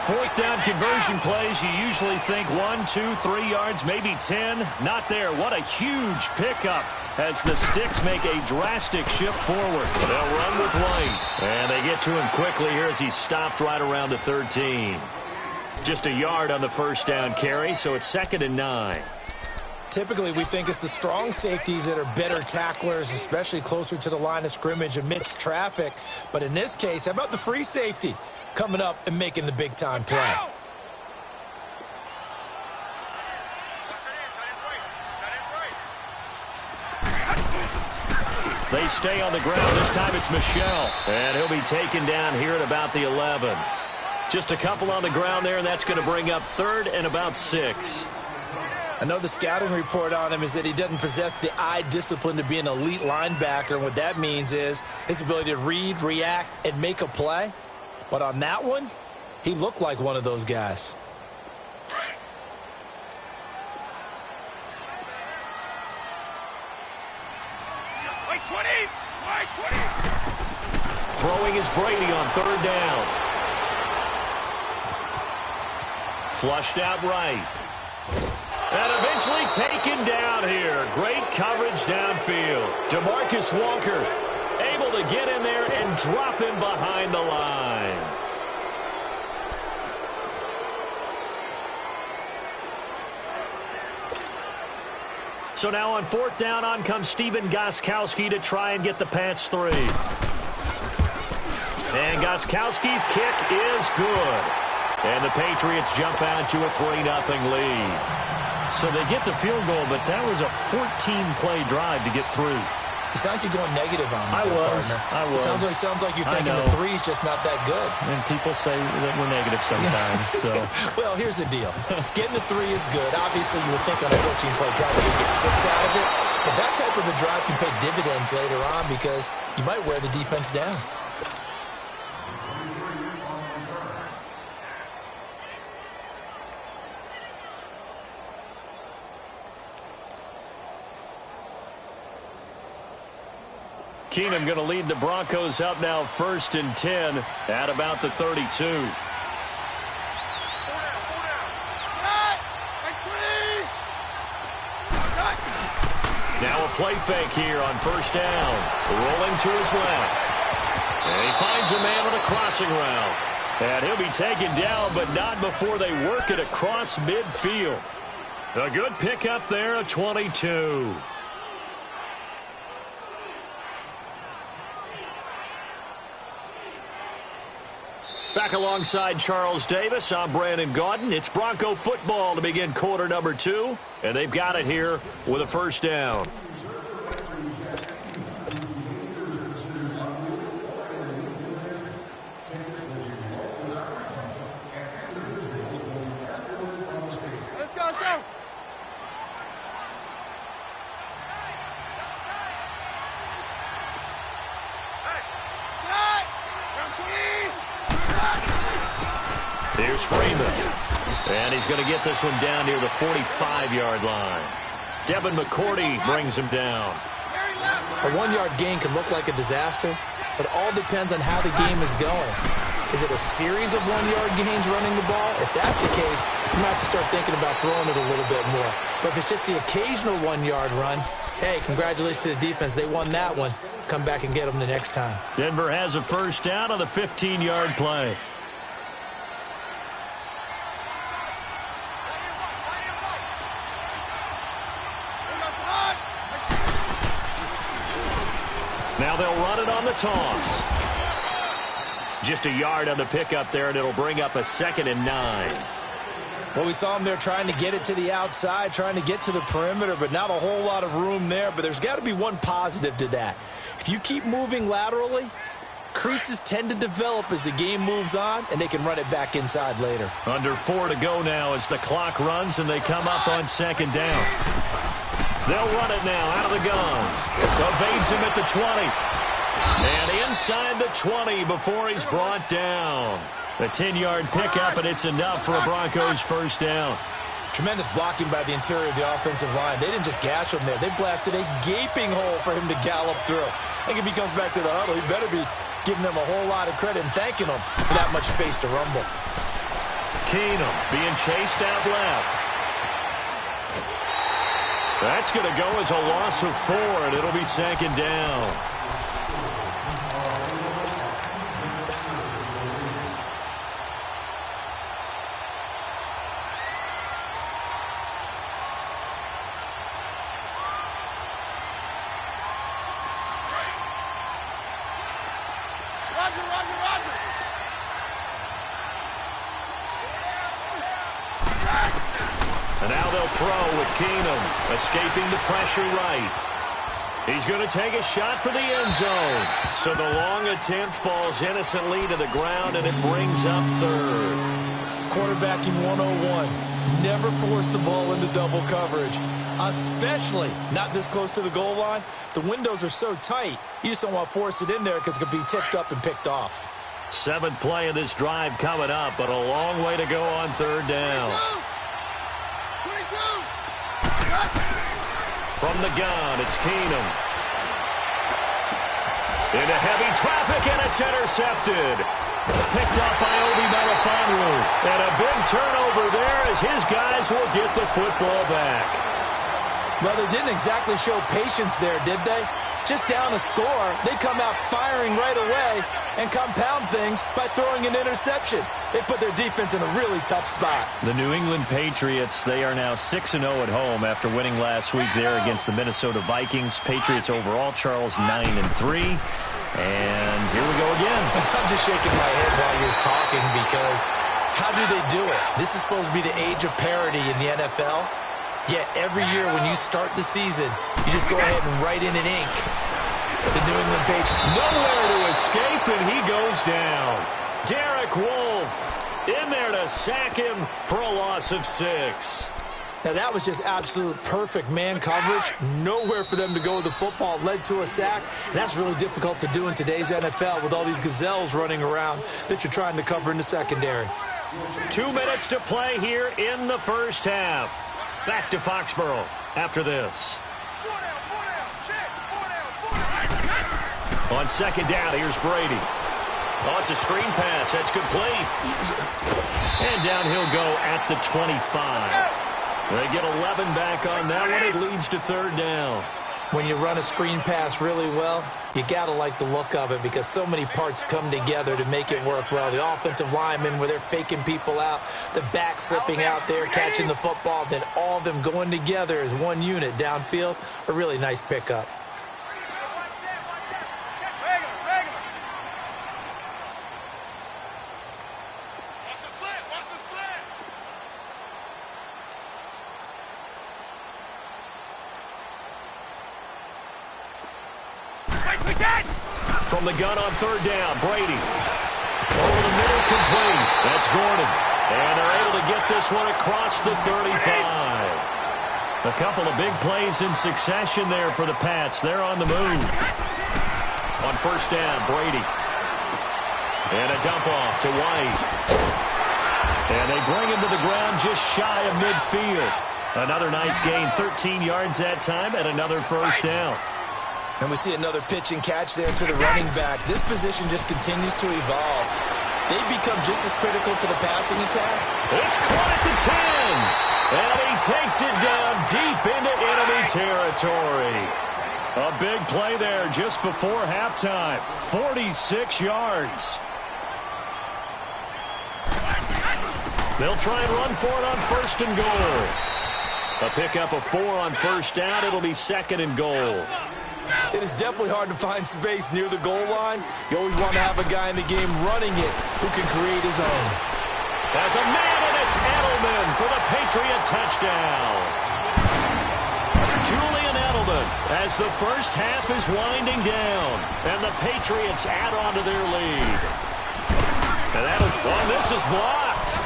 4th down conversion plays, you usually think 1, 2, 3 yards, maybe 10. Not there. What a huge pickup as the Sticks make a drastic shift forward. They'll run with White. And they get to him quickly here as he's stopped right around the 13. Just a yard on the first down carry, so it's 2nd and 9. Typically, we think it's the strong safeties that are better tacklers, especially closer to the line of scrimmage amidst traffic. But in this case, how about the free safety coming up and making the big-time play? They stay on the ground. This time it's Michel. And he'll be taken down here at about the 11. Just a couple on the ground there, and that's going to bring up 3rd and about 6. I know the scouting report on him is that he doesn't possess the eye discipline to be an elite linebacker. And what that means is his ability to read, react, and make a play. But on that one, he looked like one of those guys. Throwing is Brady on 3rd down. Flushed out right. And eventually taken down here. Great coverage downfield. DeMarcus Walker able to get in there and drop him behind the line. So now on 4th down, on comes Stephen Gostkowski to try and get the Pats 3. And Gostkowski's kick is good. And the Patriots jump out to a 3-0 lead. So they get the field goal, but that was a 14-play drive to get through. You sound like you're going negative on me. I was. It sounds like you're thinking the 3's just not that good. And people say that we're negative sometimes. So. Well, here's the deal. Getting the 3 is good. Obviously, you would think on a 14-play drive you would get 6 out of it. But that type of a drive can pay dividends later on because you might wear the defense down. Keenum going to lead the Broncos up now 1st and 10 at about the 32. Now a play fake here on 1st down. Rolling to his left. And he finds a man on a crossing route. And he'll be taken down, but not before they work it across midfield. A good pickup there, a 22. Back alongside Charles Davis, I'm Brandon Gaudin. It's Bronco football to begin quarter number 2, and they've got it here with a 1st down. Let's go. Here's Freeman. And he's going to get this one down near the 45-yard line. Devin McCourty brings him down. A 1-yard gain can look like a disaster, but it all depends on how the game is going. Is it a series of 1-yard gains running the ball? If that's the case, you might have to start thinking about throwing it a little bit more. But if it's just the occasional 1-yard run, hey, congratulations to the defense. They won that one. Come back and get them the next time. Denver has a first down on the 15-yard play. Now they'll run it on the toss. Just a yard on the pickup there, and it'll bring up a 2nd and 9. Well, we saw him there trying to get it to the outside, trying to get to the perimeter, but not a whole lot of room there. But there's got to be one positive to that. If you keep moving laterally, creases tend to develop as the game moves on, and they can run it back inside later. Under 4 to go now as the clock runs, and they come up on 2nd down. They'll run it now out of the gun. Evades him at the 20. And inside the 20 before he's brought down. A 10-yard pickup, and it's enough for a Broncos first down. Tremendous blocking by the interior of the offensive line. They didn't just gash him there. They blasted a gaping hole for him to gallop through. I think if he comes back to the huddle, he better be giving them a whole lot of credit and thanking them for that much space to rumble. Keenum being chased out left. That's going to go as a loss of 4, and it'll be 2nd down. And now they'll throw with Keenum, escaping the pressure right. He's going to take a shot for the end zone. So the long attempt falls innocently to the ground, and it brings up 3rd. Quarterbacking 101. Never force the ball into double coverage, especially not this close to the goal line. The windows are so tight, you just don't want to force it in there because it could be tipped up and picked off. 7th play of this drive coming up, but a long way to go on 3rd down. From the gun, it's Keenum. Into heavy traffic, and it's intercepted. Picked up by Obi Melifonwu. And a big turnover there as his guys will get the football back. Well, they didn't exactly show patience there, did they? Just down a score, they come out firing right away and compound things by throwing an interception. They put their defense in a really tough spot. The New England Patriots, they are now 6-0 at home after winning last week there against the Minnesota Vikings. Patriots overall, Charles, 9-3. And here we go again. I'm just shaking my head while you're talking because how do they do it? This is supposed to be the age of parity in the NFL. Yet every year when you start the season, you just go ahead and write in ink the New England Patriots. Nowhere to escape, and he goes down. Derek Wolfe in there to sack him for a loss of 6. Now, that was just absolute perfect man coverage. Nowhere for them to go with the football. Led to a sack. And that's really difficult to do in today's NFL with all these gazelles running around that you're trying to cover in the secondary. 2 minutes to play here in the first half. Back to Foxborough after this. On 2nd down, here's Brady. Oh, it's a screen pass. That's complete. And down he'll go at the 25. They get 11 back on that one. It leads to 3rd down. When you run a screen pass really well, you got to like the look of it because so many parts come together to make it work well. The offensive linemen, where they're faking people out, the back slipping out there, catching the football, then all of them going together as one unit downfield. A really nice pickup. From the gun on 3rd down, Brady. Over the middle, complete. That's Gordon. And they're able to get this one across the 35. A couple of big plays in succession there for the Pats. They're on the move. On 1st down, Brady. And a dump off to White. And they bring him to the ground just shy of midfield. Another nice gain, 13 yards that time, and another first down. And we see another pitch and catch there to the running back. This position just continues to evolve. They become just as critical to the passing attack. It's caught at the 10. And he takes it down deep into enemy territory. A big play there just before halftime. 46 yards. They'll try and run for it on first and goal. A pickup of 4 on first down. It'll be second and goal. It is definitely hard to find space near the goal line. You always want to have a guy in the game running it who can create his own. As a man, and it's Edelman for the Patriot touchdown. Julian Edelman as the first half is winding down. And the Patriots add on to their lead. And this is blocked.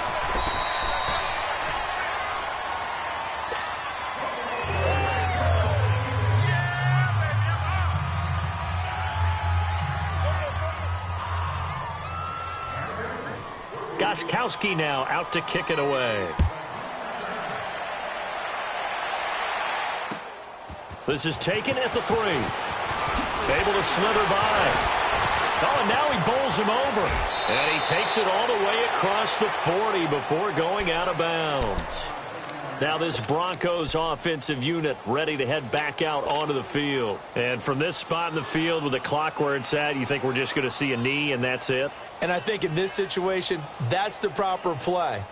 Gostkowski now out to kick it away. This is taken at the 3. Able to slither by. Oh, and now he bowls him over. And he takes it all the way across the 40 before going out of bounds. Now this Broncos offensive unit ready to head back out onto the field. And from this spot in the field with the clock where it's at, you think we're just going to see a knee and that's it? And I think in this situation, that's the proper play.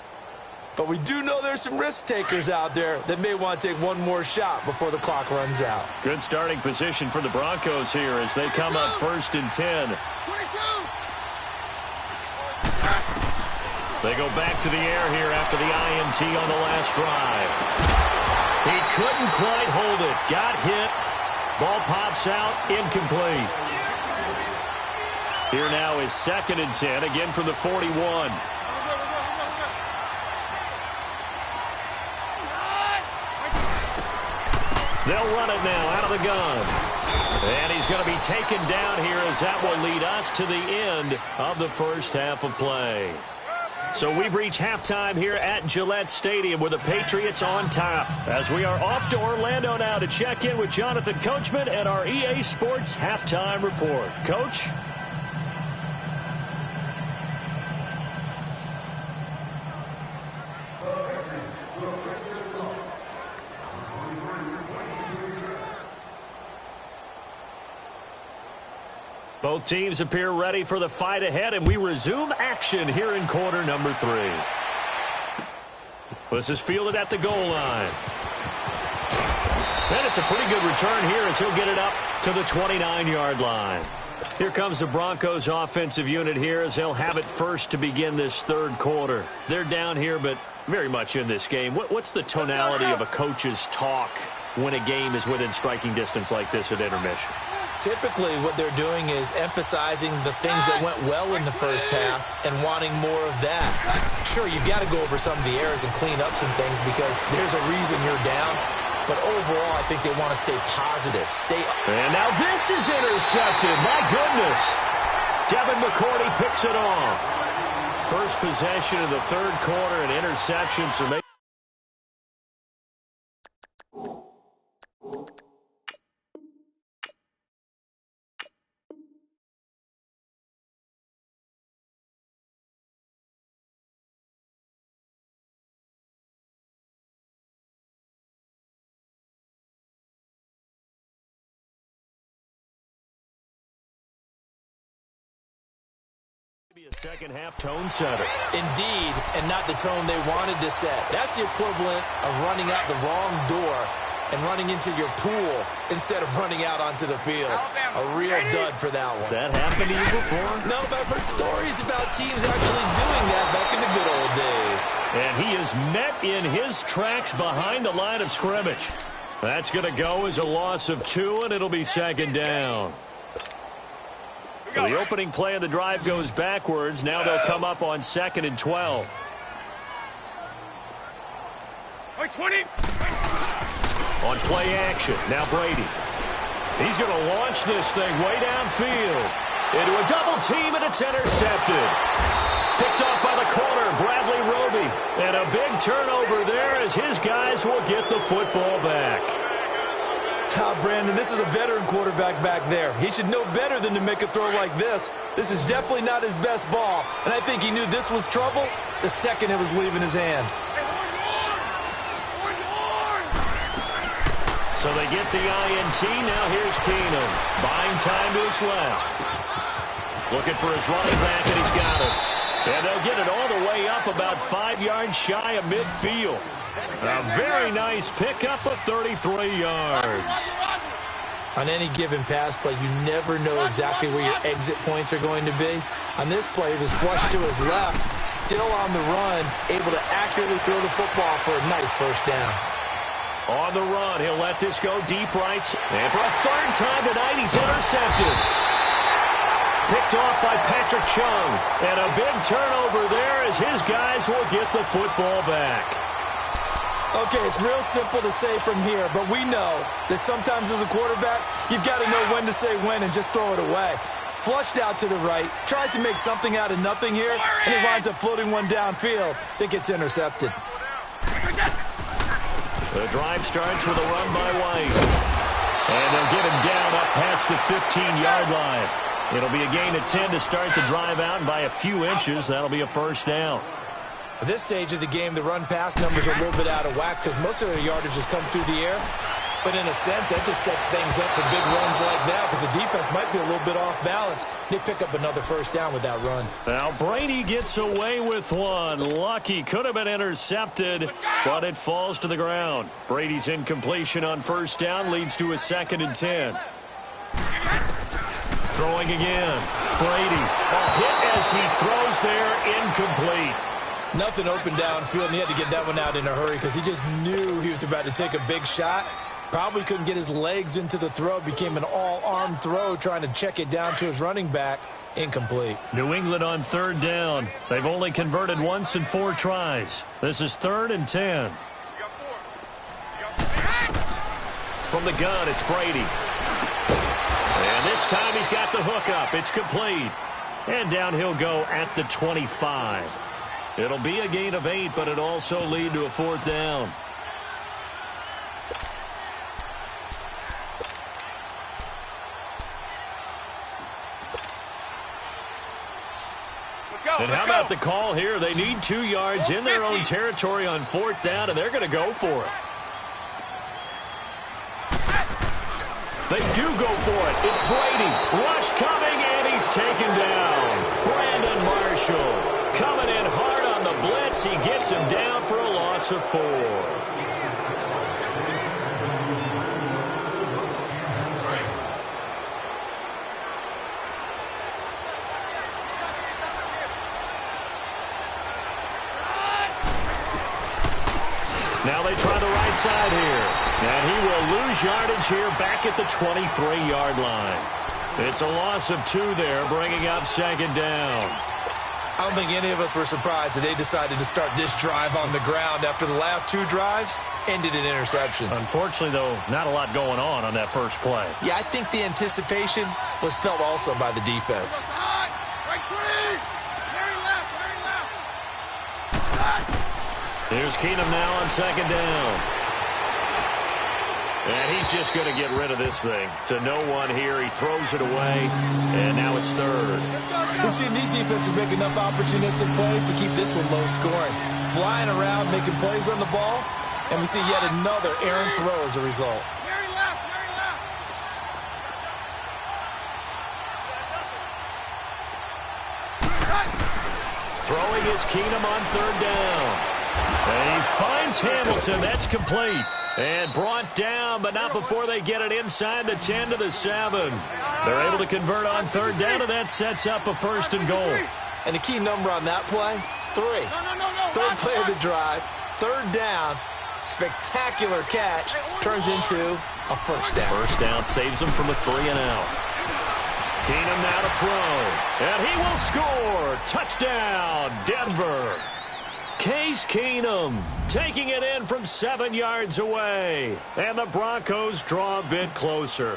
But we do know there's some risk takers out there that may want to take one more shot before the clock runs out. Good starting position for the Broncos here as they come up first and 10. 22. They go back to the air here after the INT on the last drive. He couldn't quite hold it. Got hit. Ball pops out. Incomplete. Here now is second and 10, again from the 41. They'll run it now out of the gun. And he's going to be taken down here as that will lead us to the end of the first half of play. So we've reached halftime here at Gillette Stadium with the Patriots on top. As we are off to Orlando now to check in with Jonathan Coachman and our EA Sports Halftime Report. Coach? Both teams appear ready for the fight ahead, and we resume action here in quarter number 3. This is fielded at the goal line. And it's a pretty good return here as he'll get it up to the 29-yard line. Here comes the Broncos offensive unit here as they'll have it first to begin this third quarter. They're down here, but very much in this game. What's the tonality of a coach's talk when a game is within striking distance like this at intermission? Typically, what they're doing is emphasizing the things that went well in the first half and wanting more of that. Sure, you've got to go over some of the errors and clean up some things because there's a reason you're down. But overall, I think they want to stay positive. And now this is intercepted. My goodness. Devin McCourty picks it off. First possession of the third quarter, an interception. So maybe a second-half tone setter. Indeed, and not the tone they wanted to set. That's the equivalent of running out the wrong door and running into your pool instead of running out onto the field. A real dud for that one. Has that happened to you before? No, but I've heard stories about teams actually doing that back in the good old days. And he is met in his tracks behind the line of scrimmage. That's going to go as a loss of 2, and it'll be second down. So the opening play of the drive goes backwards. Now they'll come up on 2nd and 12. 20. On play action, now Brady. He's going to launch this thing way downfield. Into a double team, and it's intercepted. Picked off by the corner, Bradley Roby. And a big turnover there as his guys will get the football back. Brandon, this is a veteran quarterback back there. He should know better than to make a throw like this. This is definitely not his best ball, and I think he knew this was trouble the second it was leaving his hand. So they get the INT. Now here's Keenum. Buying time to his left. Looking for his running back, and he's got it. And they'll get it all the way up about 5 yards shy of midfield. A very nice pickup of 33 yards. On any given pass play, you never know exactly where your exit points are going to be. On this play, it was flushed to his left, still on the run, able to accurately throw the football for a nice first down. On the run, he'll let this go deep right. And for a third time tonight, he's intercepted. Picked off by Patrick Chung. And a big turnover there as his guys will get the football back. Okay, it's real simple to say from here, but we know that sometimes as a quarterback, you've got to know when to say when and just throw it away. Flushed out to the right, tries to make something out of nothing here, and he winds up floating one downfield that gets intercepted. The drive starts with a run by White. And they'll get him down up past the 15-yard line. It'll be a gain of 10 to start the drive out, and by a few inches, that'll be a first down. At this stage of the game, the run-pass numbers are a little bit out of whack because most of their yardage has come through the air. But in a sense, that just sets things up for big runs like that because the defense might be a little bit off balance. They pick up another first down with that run. Now Brady gets away with one. Lucky, could have been intercepted, but it falls to the ground. Brady's incompletion on first down leads to a 2nd and 10. Throwing again. Brady, a hit as he throws there, incomplete. Nothing open downfield, and he had to get that one out in a hurry because he just knew he was about to take a big shot. Probably couldn't get his legs into the throw. Became an all-arm throw trying to check it down to his running back. Incomplete. New England on third down. They've only converted once in 4 tries. This is 3rd and 10. From the gun, it's Brady. And this time he's got the hook up. It's complete. And down he'll go at the 25. It'll be a gain of 8, but it'll also lead to a 4th down. And how about the call here? They need 2 yards in their own territory on 4th down, and they're going to go for it. They do go for it. It's Brady. Rush coming, and he's taken down. Brandon Marshall coming in hard on the blitz. He gets him down for a loss of 4. Now they try the right side here. And he will lose yardage here back at the 23-yard line. It's a loss of 2 there, bringing up 2nd down. I don't think any of us were surprised that they decided to start this drive on the ground after the last 2 drives ended in interceptions. Unfortunately, though, not a lot going on that first play. Yeah, I think the anticipation was felt also by the defense. Here's Keenum now on 2nd down. And he's just going to get rid of this thing. To no one here. He throws it away. And now it's 3rd. We've seen these defenses make enough opportunistic plays to keep this one low scoring. Flying around, making plays on the ball. And we see yet another errant throw as a result. Throwing is Keenum on 3rd down. And he finds Hamilton. That's complete. And brought down, but not before they get it inside the 10 to the 7. They're able to convert on 3rd down, and that sets up a 1st and goal. And the key number on that play, 3. Third play of the drive, 3rd down, spectacular catch, turns into a 1st down. 1st down saves them from a 3-and-out. Keenum now to throw. And he will score. Touchdown, Denver. Case Keenum taking it in from 7 yards away. And the Broncos draw a bit closer.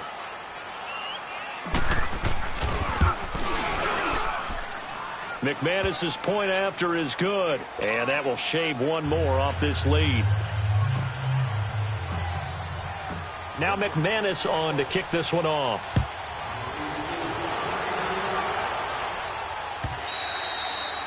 McManus's point after is good, and that will shave one more off this lead. Now McManus on to kick this one off.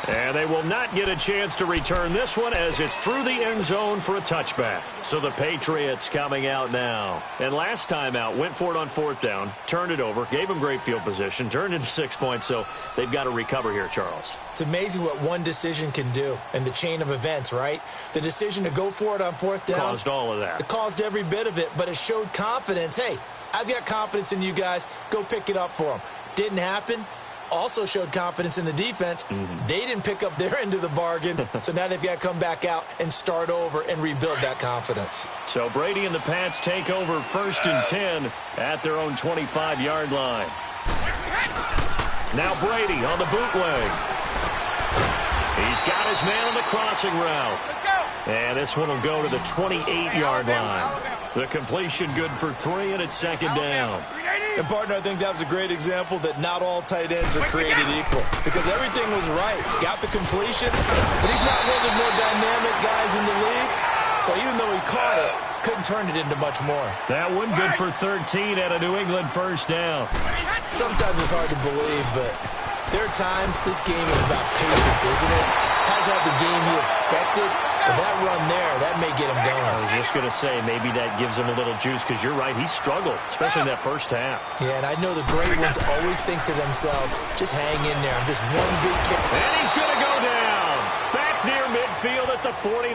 And they will not get a chance to return this one as it's through the end zone for a touchback. So the Patriots coming out now. And last time out, went for it on fourth down, turned it over, gave them great field position, turned into 6 points. So they've got to recover here, Charles. It's amazing what one decision can do in the chain of events, right? The decision to go for it on fourth down. Caused all of that. It caused every bit of it, but it showed confidence. Hey, I've got confidence in you guys. Go pick it up for them. Didn't happen. Also showed confidence in the defense. They didn't pick up their end of the bargain, so now they've got to come back out and start over and rebuild that confidence. So Brady and the Pats take over 1st and 10 at their own 25-yard line. Now Brady on the bootleg. He's got his man on the crossing route. And this one will go to the 28-yard line. The completion good for 3, and it's 2nd down. And, partner, I think that was a great example that not all tight ends are created equal because everything was right. Got the completion, but he's not one of the more dynamic guys in the league. So even though he caught it, couldn't turn it into much more. That one good for 13 at a New England 1st down. Sometimes it's hard to believe, but there are times this game is about patience, isn't it? Has had the game he expected, but that run there, that may get him going. I was just going to say, maybe that gives him a little juice because you're right, he struggled, especially in that first half. Yeah, and I know the great ones always think to themselves, just hang in there. I'm just one big kick. And he's going to go down. Back near midfield at the 49.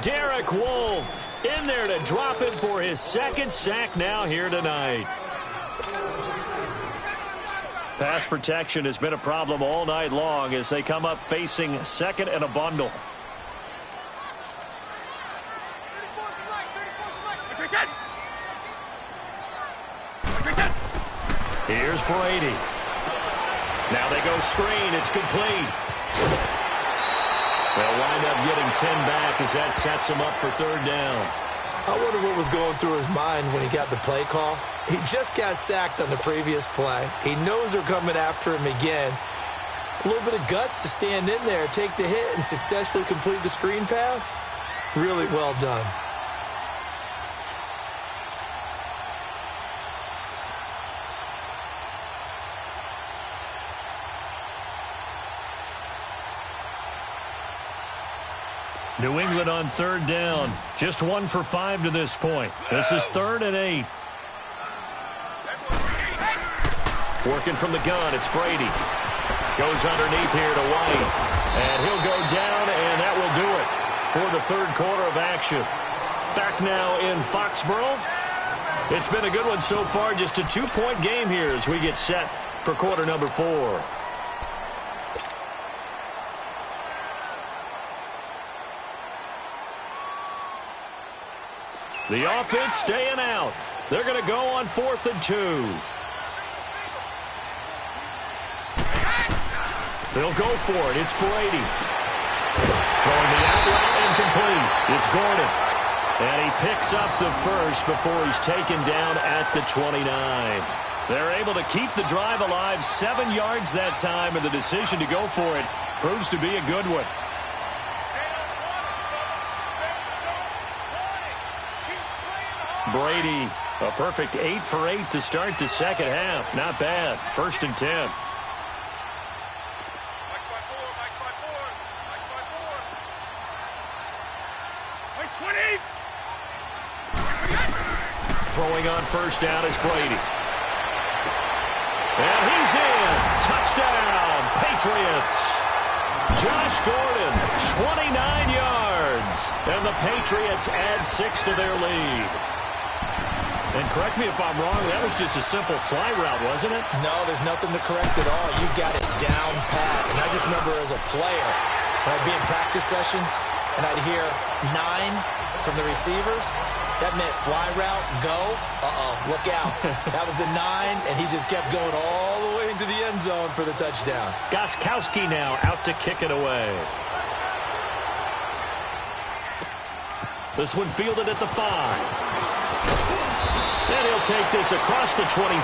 Derek Wolfe in there to drop it for his 2nd sack now here tonight. Pass protection has been a problem all night long as they come up facing 2nd and a bundle. Here's Brady. Now they go screen. It's complete. They'll wind up getting 10 back as that sets him up for 3rd down. I wonder what was going through his mind when he got the play call. He just got sacked on the previous play. He knows they're coming after him again. A little bit of guts to stand in there, take the hit, and successfully complete the screen pass. Really well done. New England on 3rd down. Just 1 for 5 to this point. This is 3rd and 8. Working from the gun, it's Brady. Goes underneath here to White. And he'll go down, and that will do it for the 3rd quarter of action. Back now in Foxborough. It's been a good one so far. Just a 2-point game here as we get set for quarter number 4. The offense staying out. They're going to go on 4th and 2. They'll go for it. It's Brady. Throwing the out route incomplete. It's Gordon. And he picks up the first before he's taken down at the 29. They're able to keep the drive alive. 7 yards that time, and the decision to go for it proves to be a good one. Brady, a perfect 8 for 8 to start the 2nd half. Not bad. 1st and 10. Throwing on 1st down is Brady. And he's in. Touchdown, Patriots. Josh Gordon, 29 yards. And the Patriots add 6 to their lead. And correct me if I'm wrong, that was just a simple fly route, wasn't it? No, there's nothing to correct at all. You got it down pat. And I just remember as a player, when I'd be in practice sessions, and I'd hear 9 from the receivers, that meant fly route, go, look out. That was the 9, and he just kept going all the way into the end zone for the touchdown. Gostkowski now out to kick it away. This one fielded at the 5. And he'll take this across the 25,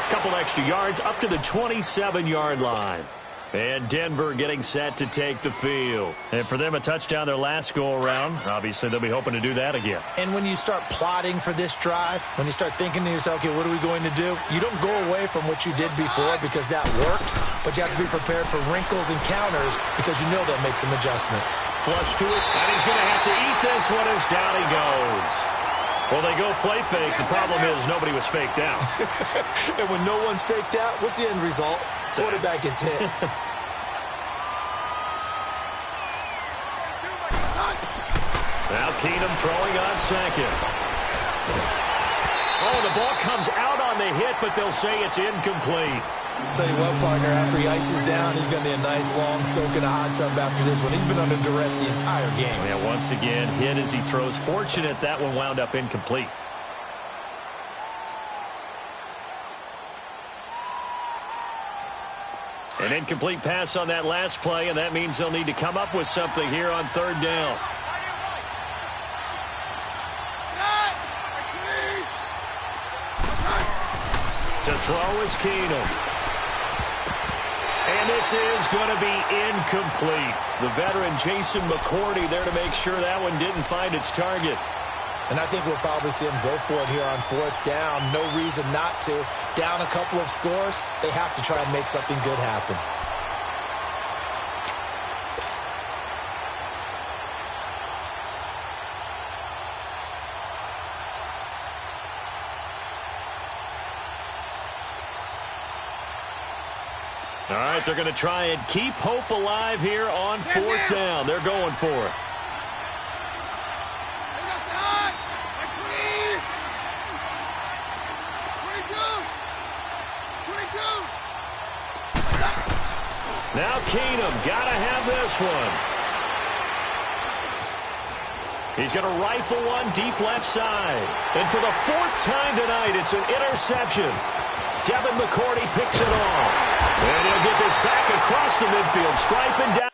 couple extra yards, up to the 27-yard line. And Denver getting set to take the field. And for them, a touchdown their last go-around. Obviously, they'll be hoping to do that again. And when you start plotting for this drive, when you start thinking to yourself, okay, what are we going to do? You don't go away from what you did before because that worked, but you have to be prepared for wrinkles and counters because you know they'll make some adjustments. Flush to it, and he's going to have to eat this one as down he goes. Well, they go play fake. The problem is nobody was faked out. And when no one's faked out, what's the end result? Quarterback gets hit. Now Keenum throwing on second. Oh, the ball comes out on the hit, but they'll say it's incomplete. Tell you what, partner, after he ices down, he's going to be a nice long soak in a hot tub after this one. He's been under duress the entire game. Yeah, once again, hit as he throws. Fortunate that one wound up incomplete. An incomplete pass on that last play, and that means they'll need to come up with something here on third down. To throw is Keenum. And this is going to be incomplete. The veteran Jason McCourty there to make sure that one didn't find its target. And I think we'll probably see him go for it here on fourth down. No reason not to. Down a couple of scores, they have to try and make something good happen. All right, they're going to try and keep hope alive here on fourth down. They're going for it. Now Keenum, got to have this one. He's going to rifle one deep left side. And for the fourth time tonight, it's an interception. Devin McCourty picks it off. And he'll get this back across the midfield stripe and down.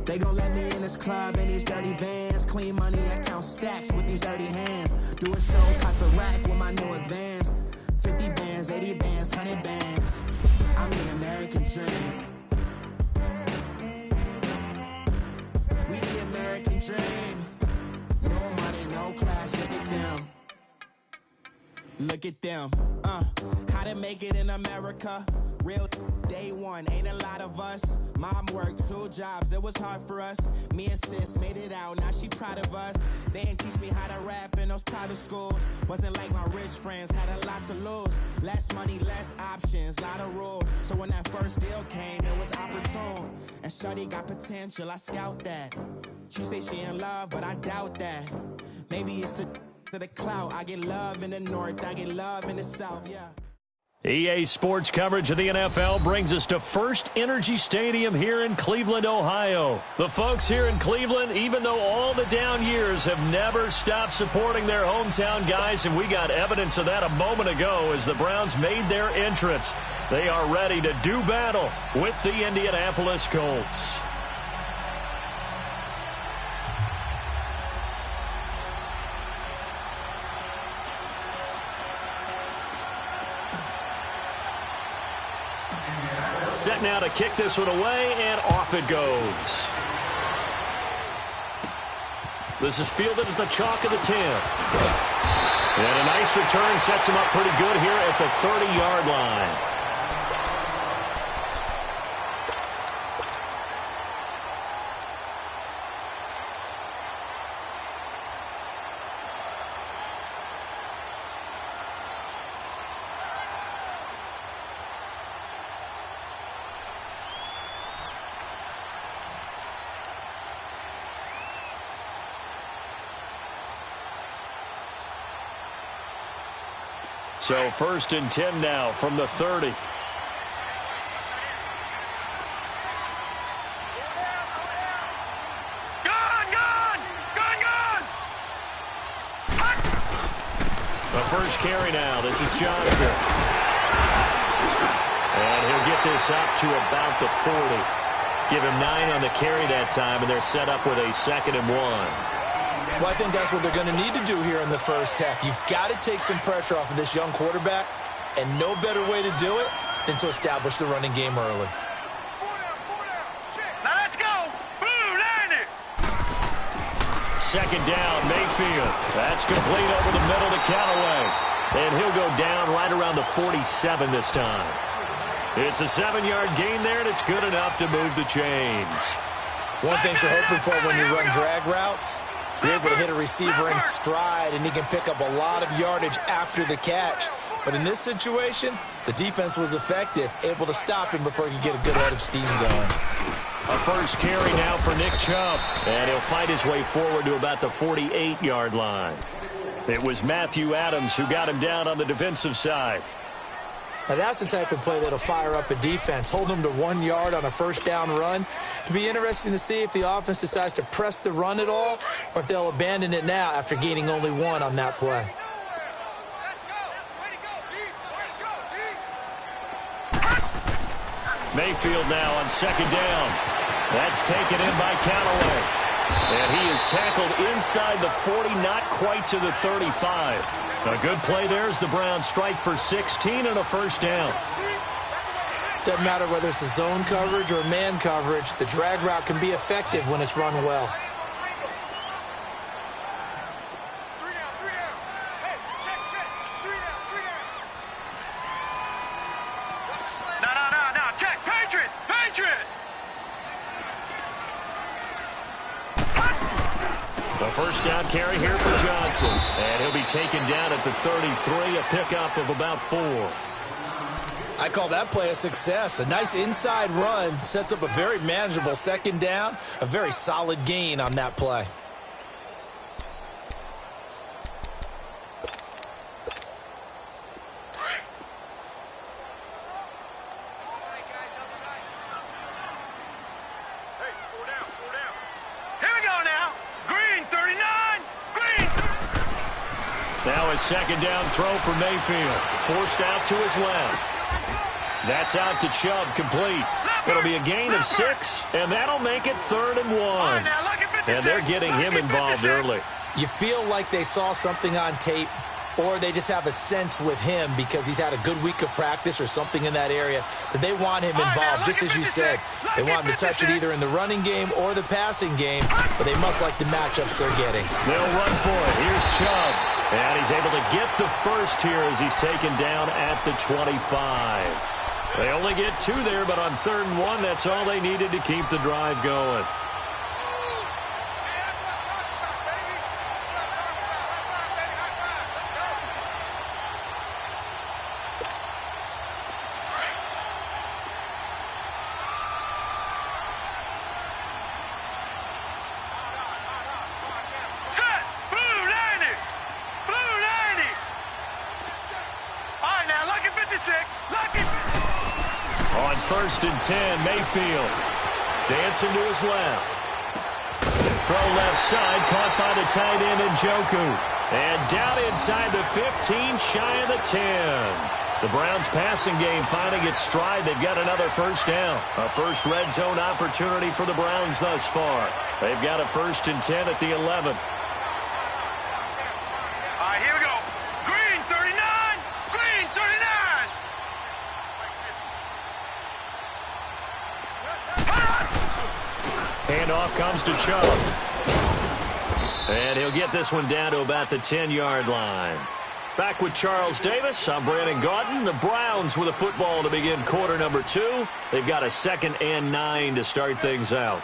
They gon' let me in this club in these dirty vans. Clean money, I count stacks with these dirty hands. Do a show, cut the rack with my new advance. 50 bands, 80 bands, 100 bands. I'm the American dream. We the American dream. No money, no class, look at them. Look at them. How to make it in America. Real day one, ain't a lot of us. Mom worked 2 jobs, it was hard for us. Me and sis made it out, now she proud of us. They didn't teach me how to rap in those private schools. Wasn't like my rich friends, had a lot to lose. Less money, less options, lot of rules. So when that first deal came, it was opportune. And shawty got potential, I scout that. She say she in love, but I doubt that. Maybe it's the clout. I get love in the north, I get love in the south, yeah. EA Sports coverage of the NFL brings us to First Energy Stadium here in Cleveland, Ohio. The folks here in Cleveland, even though all the down years, have never stopped supporting their hometown guys, and we got evidence of that a moment ago as the Browns made their entrance. They are ready to do battle with the Indianapolis Colts. Set now to kick this one away, and off it goes. This is fielded at the chalk of the 10. And a nice return sets him up pretty good here at the 30-yard line. So 1st and 10 now from the 30. first carry now. This is Johnson. And he'll get this up to about the 40. Give him 9 on the carry that time, and they're set up with a 2nd and 1. Well, I think that's what they're going to need to do here in the first half. You've got to take some pressure off of this young quarterback, and no better way to do it than to establish the running game early. Now let's go. Blue, line it. 2nd down, Mayfield. That's complete over the middle to Callaway. And he'll go down right around the 47 this time. It's a 7-yard gain there, and it's good enough to move the chains. One thing you're hoping for when you run drag routes, you're able to hit a receiver in stride, and he can pick up a lot of yardage after the catch. But in this situation, the defense was effective, able to stop him before he could get a good head of steam going. A first carry now for Nick Chubb, and he'll fight his way forward to about the 48-yard line. It was Matthew Adams who got him down on the defensive side. Now that's the type of play that'll fire up a defense. Hold them to 1 yard on a first down run. It'll be interesting to see if the offense decides to press the run at all, or if they'll abandon it now after gaining only 1 on that play. Mayfield now on 2nd down. That's taken in by Callaway. And he is tackled inside the 40, not quite to the 35. A good play there as the Browns strike for 16 and a first down. Doesn't matter whether it's a zone coverage or man coverage, the drag route can be effective when it's run well. No, check, Patriot. The first down carry here for Johnson. And he'll be taken down at the 33, a pickup of about 4. I call that play a success. A nice inside run sets up a very manageable 2nd down, a very solid gain on that play. Now a 2nd down throw for Mayfield. Forced out to his left. That's out to Chubb, complete. It'll be a gain of 6, and that'll make it 3rd and 1. And they're getting him involved early. You feel like they saw something on tape, or they just have a sense with him because he's had a good week of practice or something in that area that they want him involved, just as you said. They want him to touch it either in the running game or the passing game, but they must like the matchups they're getting. They'll run for it. Here's Chubb. And he's able to get the first here as he's taken down at the 25. They only get 2 there, but on 3rd and 1, that's all they needed to keep the drive going. On 1st and 10, Mayfield dancing to his left. Throw left side, caught by the tight end Njoku. And down inside the 15, shy of the 10. The Browns passing game finding its stride. They've got another first down. A first red zone opportunity for the Browns thus far. They've got a 1st and 10 at the 11. Here we go. Green 39. Green 39. Handoff comes to Chubb. And he'll get this one down to about the 10-yard line. Back with Charles Davis, I'm Brandon Gaudin. The Browns with a football to begin quarter number 2. They've got a 2nd and 9 to start things out.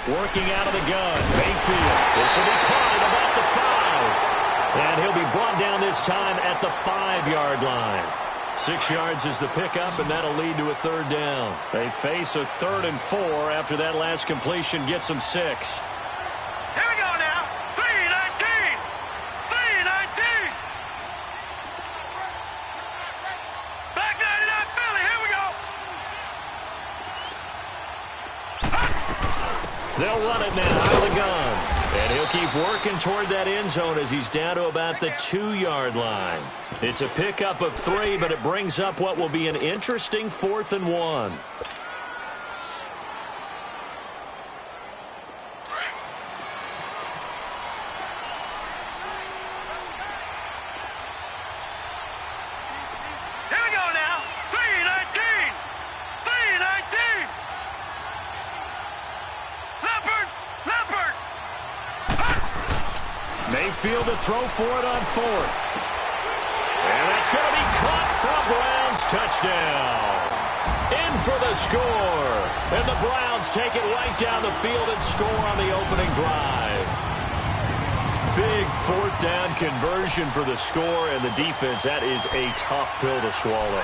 Working out of the gun, Mayfield. This will be caught at about the 5. And he'll be brought down this time at the 5-yard line. 6 yards is the pickup, and that'll lead to a 3rd down. They face a 3rd and 4 after that last completion gets them 6. Here we go. They'll run it now out of the gun. And he'll keep working toward that end zone as he's down to about the 2-yard line. It's a pickup of 3, but it brings up what will be an interesting 4th and 1. Here we go now. 3-19. 3-19. Leopard. Mayfield to throw for it on 4th. And that's going to be caught for a Browns touchdown. In for the score. And the Browns take it right down the field and score on the opening drive. Big 4th down conversion for the score, and the defense, that is a tough pill to swallow.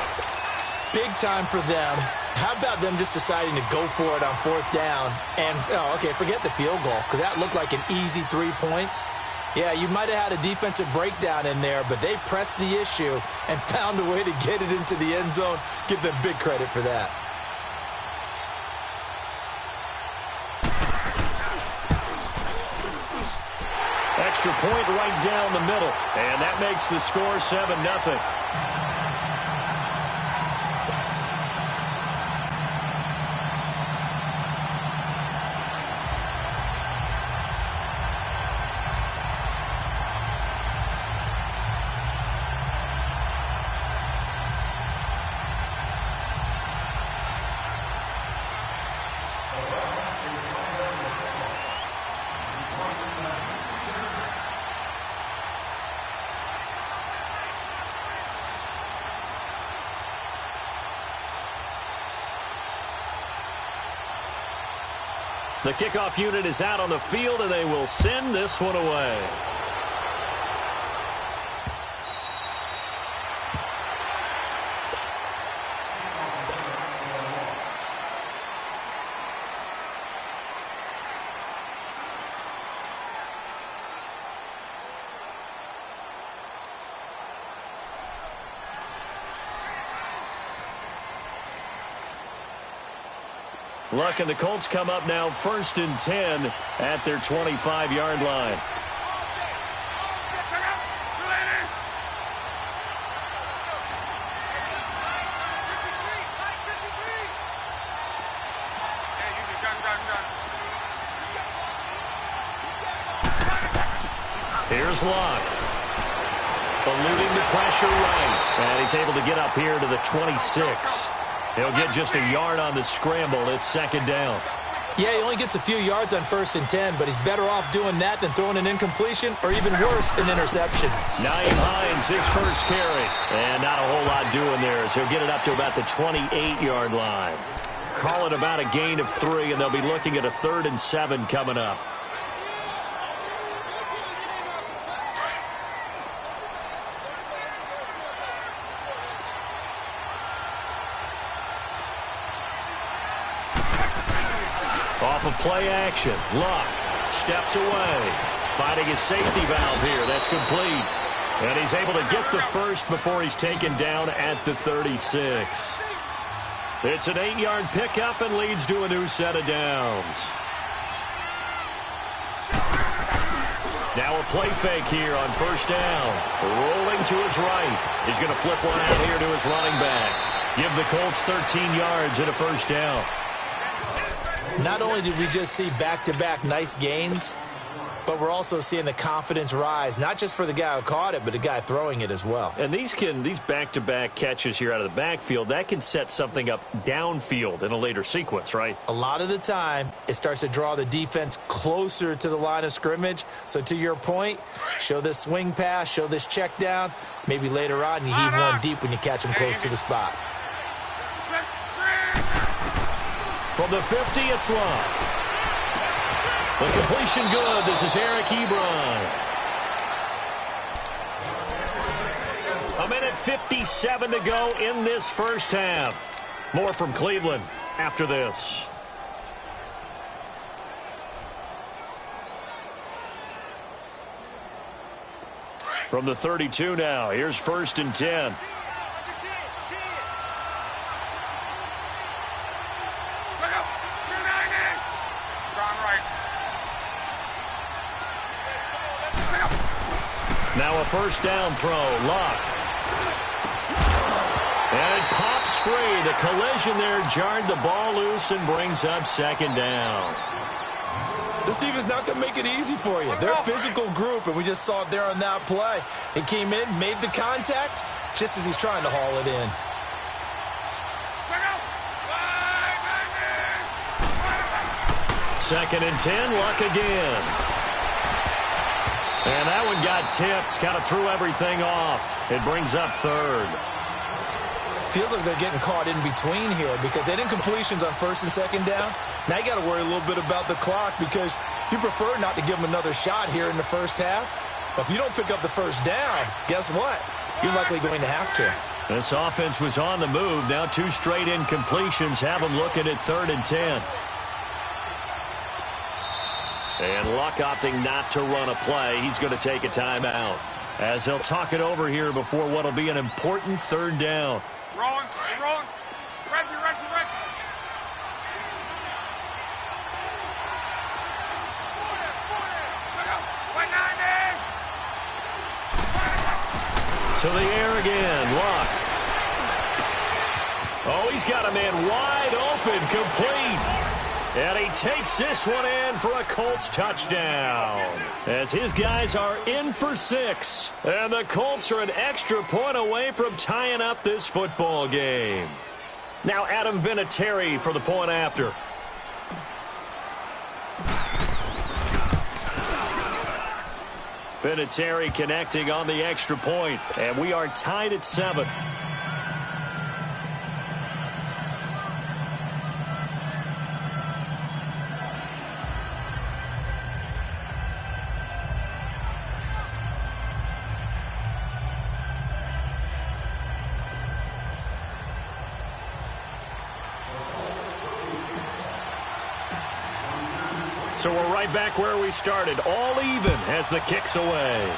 Big time for them. How about them just deciding to go for it on 4th down? And, forget the field goal, because that looked like an easy 3 points. Yeah, you might have had a defensive breakdown in there, but they pressed the issue and found a way to get it into the end zone. Give them big credit for that. Extra point right down the middle, and that makes the score 7-0. The kickoff unit is out on the field, and they will send this one away. Luck and the Colts come up now 1st and 10 at their 25-yard line. Here's Luck. Eluding the pressure right. And he's able to get up here to the 26. He'll get just a yard on the scramble. It's 2nd down. Yeah, he only gets a few yards on 1st and 10, but he's better off doing that than throwing an incompletion or even worse, an interception. Nyheim Hines, his first carry. And not a whole lot doing there, so he'll get it up to about the 28-yard line. Call it about a gain of 3, and they'll be looking at a 3rd and 7 coming up. Off of play action, Luck steps away, finding his safety valve here. That's complete. And he's able to get the first before he's taken down at the 36. It's an 8-yard pickup and leads to a new set of downs. Now a play fake here on 1st down. Rolling to his right. He's going to flip one out here to his running back. Give the Colts 13 yards and a 1st down. Not only did we just see back-to-back nice gains, but we're also seeing the confidence rise, not just for the guy who caught it, but the guy throwing it as well. And these back-to-back catches here out of the backfield, that can set something up downfield in a later sequence, right? A lot of the time, it starts to draw the defense closer to the line of scrimmage. So to your point, show this swing pass, show this check down. Maybe later on, you heave one deep when you catch them close to the spot. From the 50, it's Luck. The completion good. This is Eric Ebron. 1:57 to go in this first half. More from Cleveland after this. From the 32 now, here's 1st and 10. Strong right. Now a first down throw. Luck. And it pops free. The collision there jarred the ball loose and brings up second down. This defense not going to make it easy for you. They're a physical group, and we just saw it there on that play. He came in, made the contact, just as he's trying to haul it in. Second and 10, Luck again. And that one got tipped, kind of threw everything off. It brings up third. Feels like they're getting caught in between here because they didn't completions on first and second down. Now you got to worry a little bit about the clock because you prefer not to give them another shot here in the first half. But if you don't pick up the first down, guess what? You're likely going to have to. This offense was on the move. Now 2 straight incompletions have them looking at 3rd and 10. And Luck opting not to run a play. He's going to take a timeout as they'll talk it over here before what will be an important 3rd down. Rolling. Ready. To the air again, Luck. Oh, he's got a man wide open, complete. And he takes this one in for a Colts touchdown. As his guys are in for 6. And the Colts are an extra point away from tying up this football game. Now Adam Vinatieri for the point after. Vinatieri connecting on the extra point. And we are tied at 7. So we're right back where we started, all even as the kick's away.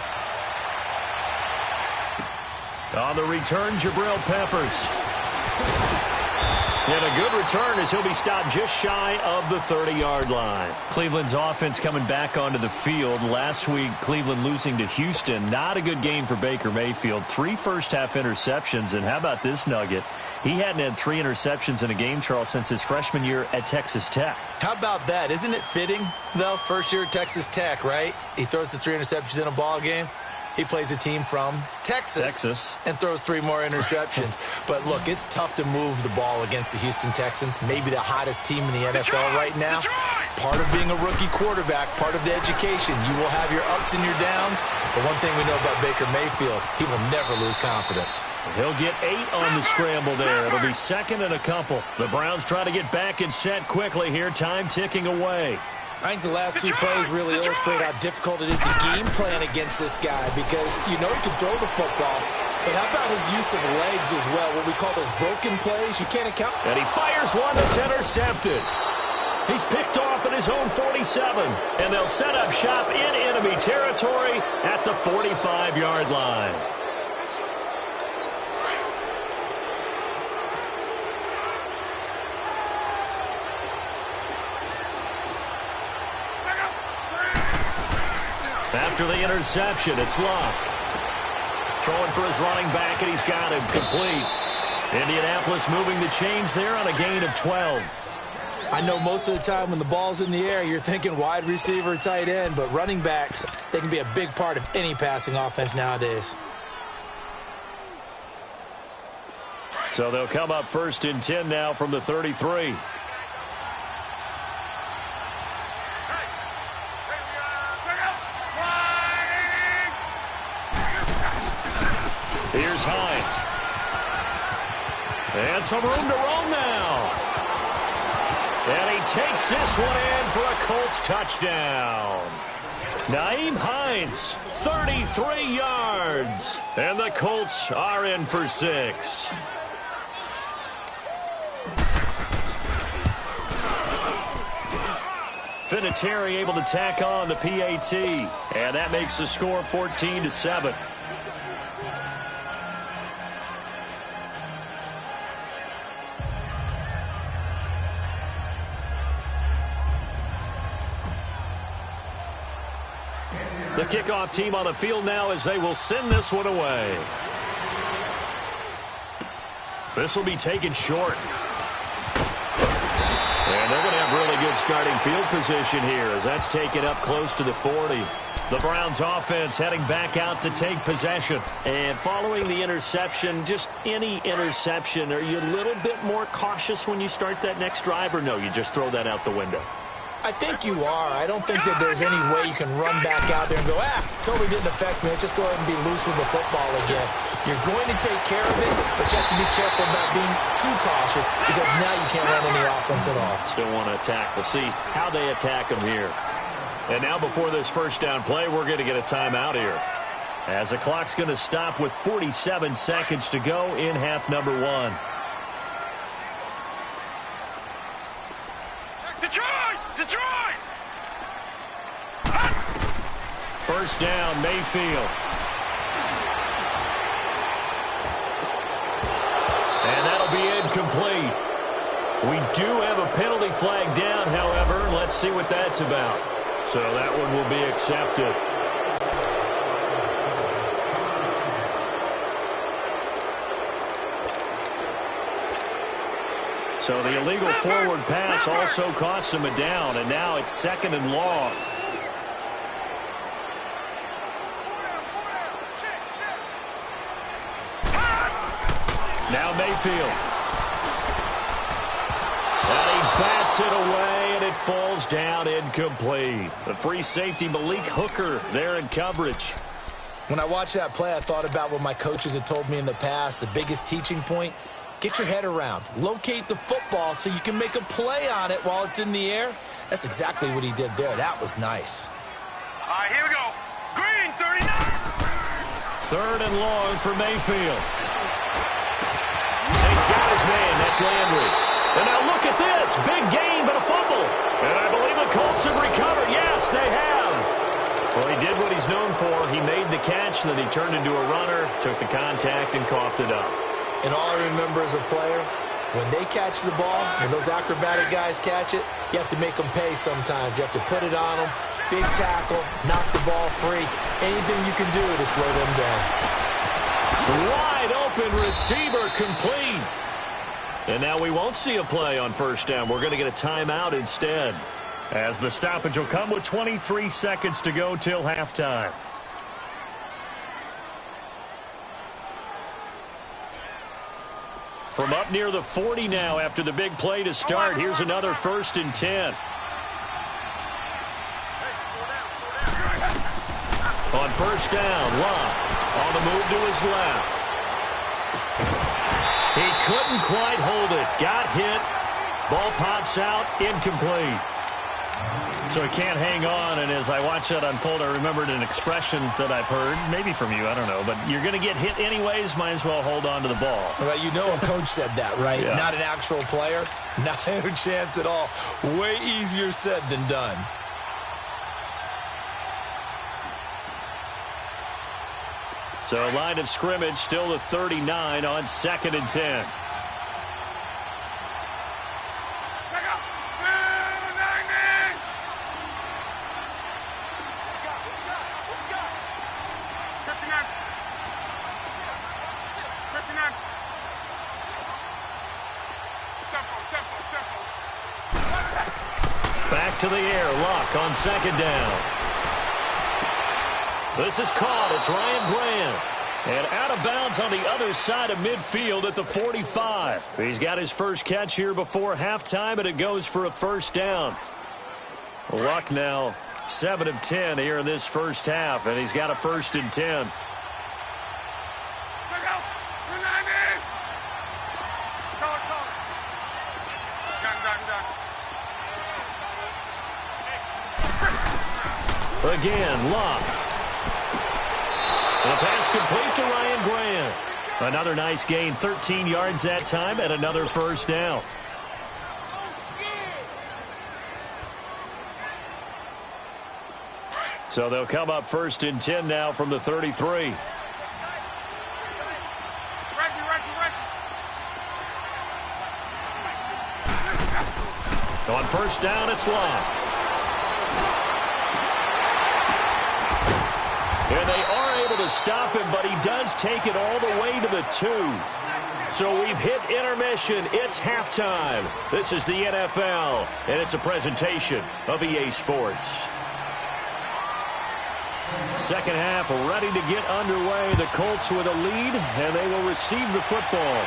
On the return, Jabril Peppers. And a good return as he'll be stopped just shy of the 30-yard line. Cleveland's offense coming back onto the field. Last week, Cleveland losing to Houston. Not a good game for Baker Mayfield. 3 first-half interceptions, and how about this nugget? He hadn't had 3 interceptions in a game, Charles, since his freshman year at Texas Tech. How about that? Isn't it fitting, though? First year at Texas Tech, right? He throws the 3 interceptions in a ball game. He plays a team from Texas. And throws 3 more interceptions. But, look, it's tough to move the ball against the Houston Texans, maybe the hottest team in the NFL right now. Part of being a rookie quarterback, part of the education. You will have your ups and your downs. But one thing we know about Baker Mayfield, he will never lose confidence. He'll get 8 on the scramble there. It'll be 2nd and a couple. The Browns try to get back and set quickly here. Time ticking away. I think the last 2 plays really illustrate how difficult it is to game plan against this guy because you know he can throw the football, but how about his use of legs as well, what we call those broken plays? You can't account. And he fires one that's intercepted. He's picked off at his own 47, and they'll set up shop in enemy territory at the 45-yard line. After the interception, it's Luck. Throwing for his running back, and he's got him complete. Indianapolis moving the chains there on a gain of 12. I know most of the time when the ball's in the air, you're thinking wide receiver, tight end, but running backs, they can be a big part of any passing offense nowadays. So they'll come up 1st and 10 now from the 33. Here's Hines. And some room to roam now. And he takes this one in for a Colts touchdown. Nyheim Hines, 33 yards. And the Colts are in for 6. Vinatieri able to tack on the PAT. And that makes the score 14-7. The kickoff team on the field now as they will send this one away. This will be taken short. And they're going to have really good starting field position here as that's taken up close to the 40. The Browns offense heading back out to take possession. And following the interception, just any interception, are you a little bit more cautious when you start that next drive, or no, you just throw that out the window? I think you are. I don't think that there's any way you can run back out there and go, totally didn't affect me. Let's just go ahead and be loose with the football again. You're going to take care of it, but you have to be careful about being too cautious because now you can't run any offense at all. Still want to attack. We'll see how they attack them here. And now before this first down play, we're going to get a timeout here, as the clock's going to stop with 47 seconds to go in half number 1. Detroit! First down, Mayfield. And that'll be incomplete. We do have a penalty flag down, however. Let's see what that's about. So that one will be accepted. So the illegal forward pass also costs him a down, and now it's 2nd and long. Now Mayfield. And he bats it away, and it falls down incomplete. The free safety, Malik Hooker, there in coverage. When I watched that play, I thought about what my coaches had told me in the past. The biggest teaching point, get your head around. Locate the football so you can make a play on it while it's in the air. That's exactly what he did there. That was nice. All right, here we go. Green, 39. 3rd and long for Mayfield. He's got his man. That's Landry. And now look at this. Big gain, but a fumble. And I believe the Colts have recovered. Yes, they have. Well, he did what he's known for. He made the catch, then he turned into a runner, took the contact, and coughed it up. And all I remember as a player, when they catch the ball, when those acrobatic guys catch it, you have to make them pay sometimes. You have to put it on them, big tackle, knock the ball free. Anything you can do to slow them down. Wide open receiver complete. And now we won't see a play on first down. We're going to get a timeout instead, as the stoppage will come with 23 seconds to go till halftime. From up near the 40 now after the big play to start. Here's another 1st and 10. On first down, Locke on the move to his left. He couldn't quite hold it. Got hit. Ball pops out. Incomplete. So he can't hang on, and as I watch that unfold, I remembered an expression that I've heard, maybe from you, I don't know, but you're going to get hit anyways, might as well hold on to the ball. Well, you know a coach said that, right? Yeah. Not an actual player. Not a chance at all. Way easier said than done. So line of scrimmage still the 39 on 2nd and 10. Back to the air. Luck on 2nd down. This is caught. It's Ryan Grant. And out of bounds on the other side of midfield at the 45. He's got his first catch here before halftime, and it goes for a first down. Luck now 7 of 10 here in this first half, and he's got a 1st and 10. Again, Luck. The pass complete to Ryan Grant. Another nice gain, 13 yards that time, and another first down. So they'll come up 1st and 10 now from the 33. On first down, it's Locke. And they are able to stop him, but he does take it all the way to the 2. So we've hit intermission. It's halftime. This is the NFL, and it's a presentation of EA Sports. Second half ready to get underway. The Colts with a lead, and they will receive the football.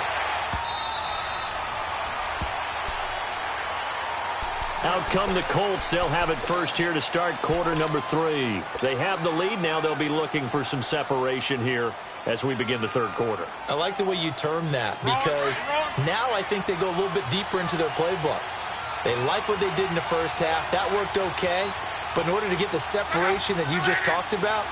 Out come the Colts. They'll have it first here to start quarter number 3. They have the lead. Now they'll be looking for some separation here as we begin the third quarter. I like the way you term that, because now I think they go a little bit deeper into their playbook. They like what they did in the first half. That worked okay. But in order to get the separation that you just talked about,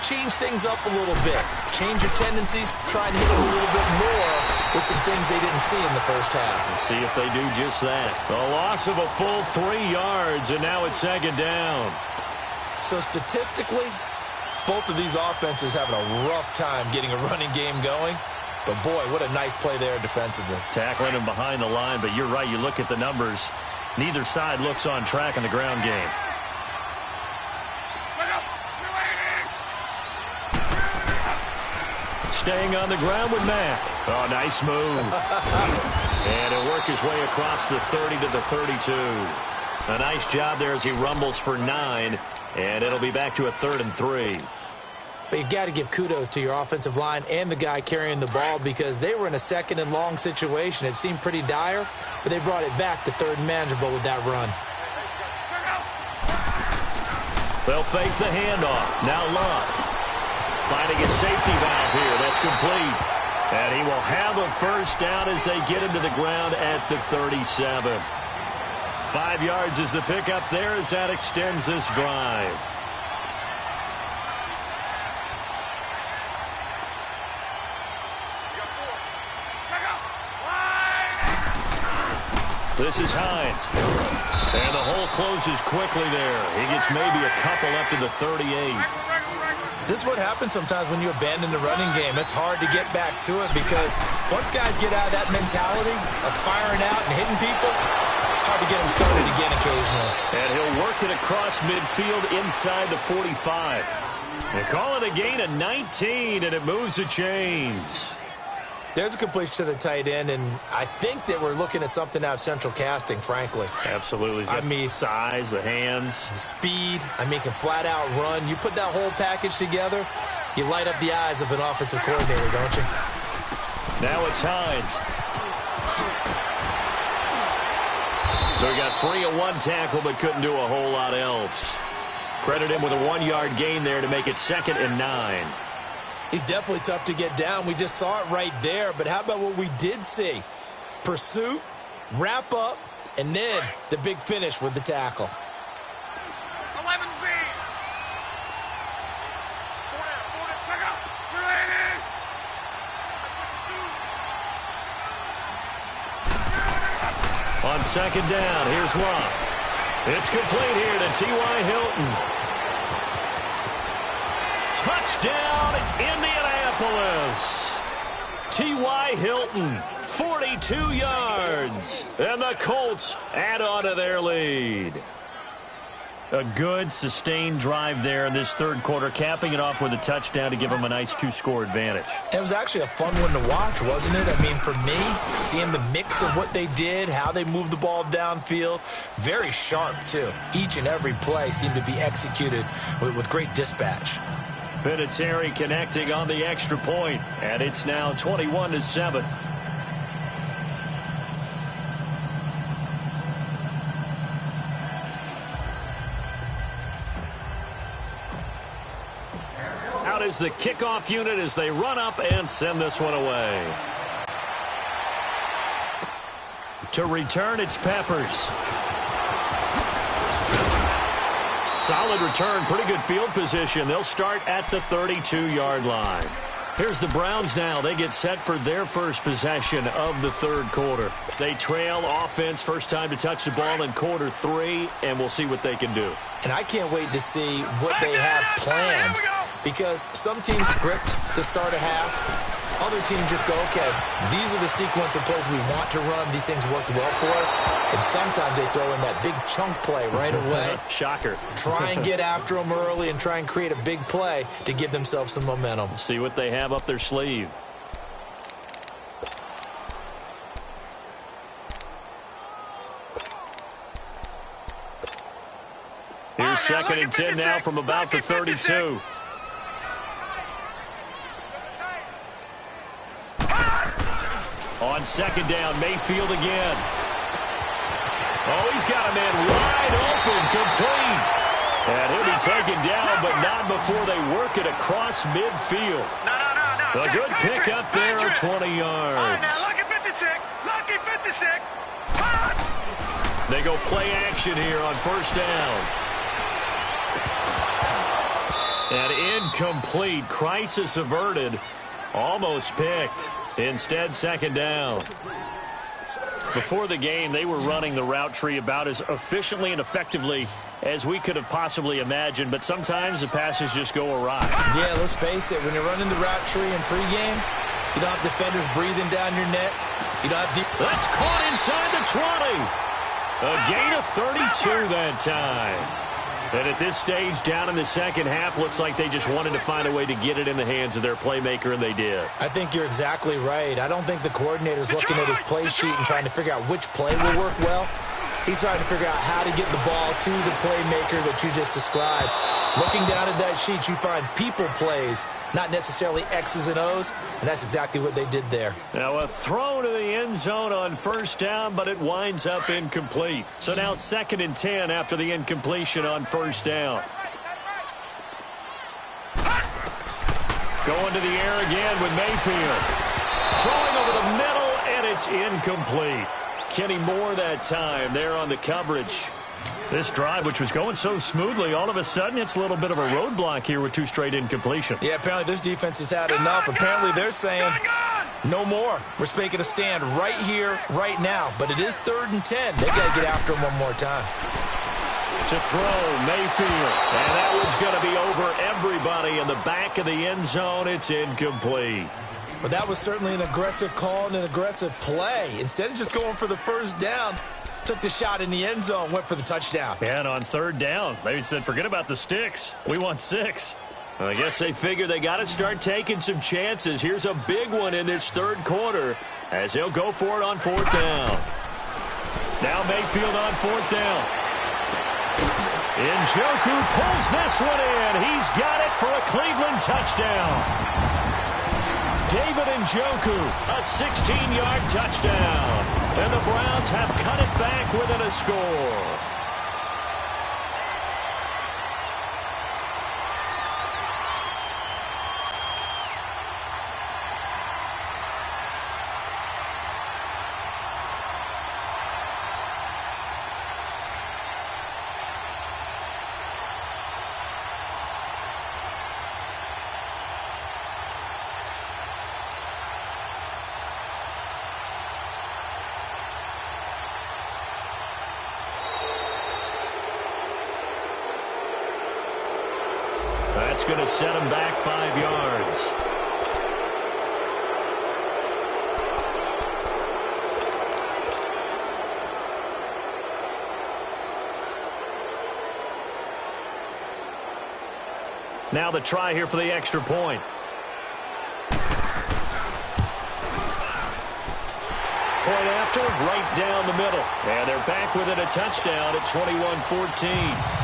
change things up a little bit. Change your tendencies. Try and hit them a little bit more with some things they didn't see in the first half. We'll see if they do just that. A loss of a full 3 yards, and now it's second down. So statistically, both of these offenses having a rough time getting a running game going. But, boy, what a nice play there defensively. Tackling him behind the line, but you're right. You look at the numbers. Neither side looks on track in the ground game. Staying on the ground with Mack. Oh, nice move. And he'll work his way across the 30 to the 32. A nice job there as he rumbles for 9. And it'll be back to a 3rd and 3. But you've got to give kudos to your offensive line and the guy carrying the ball, because they were in a 2nd and long situation. It seemed pretty dire, but they brought it back to 3rd and manageable with that run. They'll fake the handoff. Now Love. Finding a safety valve here. That's complete. And he will have a first down as they get him to the ground at the 37. 5 yards is the pickup there as that extends this drive. This is Hines. And the hole closes quickly there. He gets maybe a couple up to the 38. This is what happens sometimes when you abandon the running game. It's hard to get back to it, because once guys get out of that mentality of firing out and hitting people, hard to get them started again occasionally. And he'll work it across midfield inside the 45. They call it a gain of 19, and it moves the chains. There's a completion to the tight end, and I think that we're looking at something out of Central Casting, frankly. Absolutely. I mean, size, the hands. Speed. I mean, can flat out run. You put that whole package together, you light up the eyes of an offensive coordinator, don't you? Now it's Hines. So he got free of 1 tackle, but couldn't do a whole lot else. Credit him with a 1-yard gain there to make it 2nd and 9. He's definitely tough to get down. We just saw it right there. But how about what we did see? Pursuit, wrap up, and then the big finish with the tackle. 11 speed. Check out. On 2nd down, here's Love. It's complete here to T.Y. Hilton. Touchdown, Indianapolis. T.Y. Hilton, 42 yards. And the Colts add on to their lead. A good, sustained drive there in this third quarter, capping it off with a touchdown to give them a nice 2-score advantage. It was actually a fun one to watch, wasn't it? I mean, for me, seeing the mix of what they did, how they moved the ball downfield, very sharp, too. Each and every play seemed to be executed with great dispatch. Vinatieri connecting on the extra point, and it's now 21-7. Out is the kickoff unit as they run up and send this one away. To return, it's Peppers. Solid return, pretty good field position. They'll start at the 32-yard line. Here's the Browns now. They get set for their first possession of the third quarter. They trail offense, first time to touch the ball in quarter 3, and we'll see what they can do. And I can't wait to see what they have planned, because some teams script to start a half, Other teams just go, okay, these are the sequence of plays we want to run. These things worked well for us. And sometimes they throw in that big chunk play right away. Shocker. Try and get after them early and try and create a big play to give themselves some momentum. See what they have up their sleeve. Here's 2nd and 10 now from about the 32. On 2nd down, Mayfield again. Oh, he's got a man wide open, complete. And he'll be taken down, but not before they work it across midfield. No. A good pick up there at 20 yards. All right, now, lucky 56. Lucky 56. They go play action here on 1st down. And incomplete. Crisis averted. Almost picked. Instead, 2nd down. Before the game, they were running the route tree about as efficiently and effectively as we could have possibly imagined, but sometimes the passes just go awry. Yeah, let's face it. When you're running the route tree in pregame, you don't have defenders breathing down your neck. You don't have deep. That's caught inside the 20. A gain of 32 that time. And at this stage, down in the 2nd half, looks like they just wanted to find a way to get it in the hands of their playmaker, and they did. I think you're exactly right. I don't think the coordinator's looking at his play sheet and trying to figure out which play will work well. He's trying to figure out how to get the ball to the playmaker that you just described. Looking down at that sheet, you find people plays, not necessarily X's and O's, and that's exactly what they did there. Now a throw to the end zone on 1st down, but it winds up incomplete. So now 2nd and 10 after the incompletion on 1st down. Going to the air again with Mayfield. Throwing over the middle, and it's incomplete. Kenny Moore that time there on the coverage. This drive, which was going so smoothly, all of a sudden it's a little bit of a roadblock here with 2 straight incompletions. Yeah, apparently this defense has had enough. Apparently they're saying no more. We're making a stand right here, right now. But it is 3rd and 10. They got to get after him one more time. To throw, Mayfield. And that one's going to be over everybody in the back of the end zone. It's incomplete. But that was certainly an aggressive call and an aggressive play. Instead of just going for the 1st down, took the shot in the end zone, went for the touchdown. And on 3rd down, they said, forget about the sticks. We want 6. I guess they figure they got to start taking some chances. Here's a big one in this 3rd quarter as they'll go for it on 4th down. Now Mayfield on 4th down. Njoku pulls this one in. He's got it for a Cleveland touchdown. David Njoku, a 16-yard touchdown. And the Browns have cut it back within a score. That's going to set him back 5 yards. Now the try here for the extra point. Point after, right down the middle. And they're back within a touchdown at 21-14.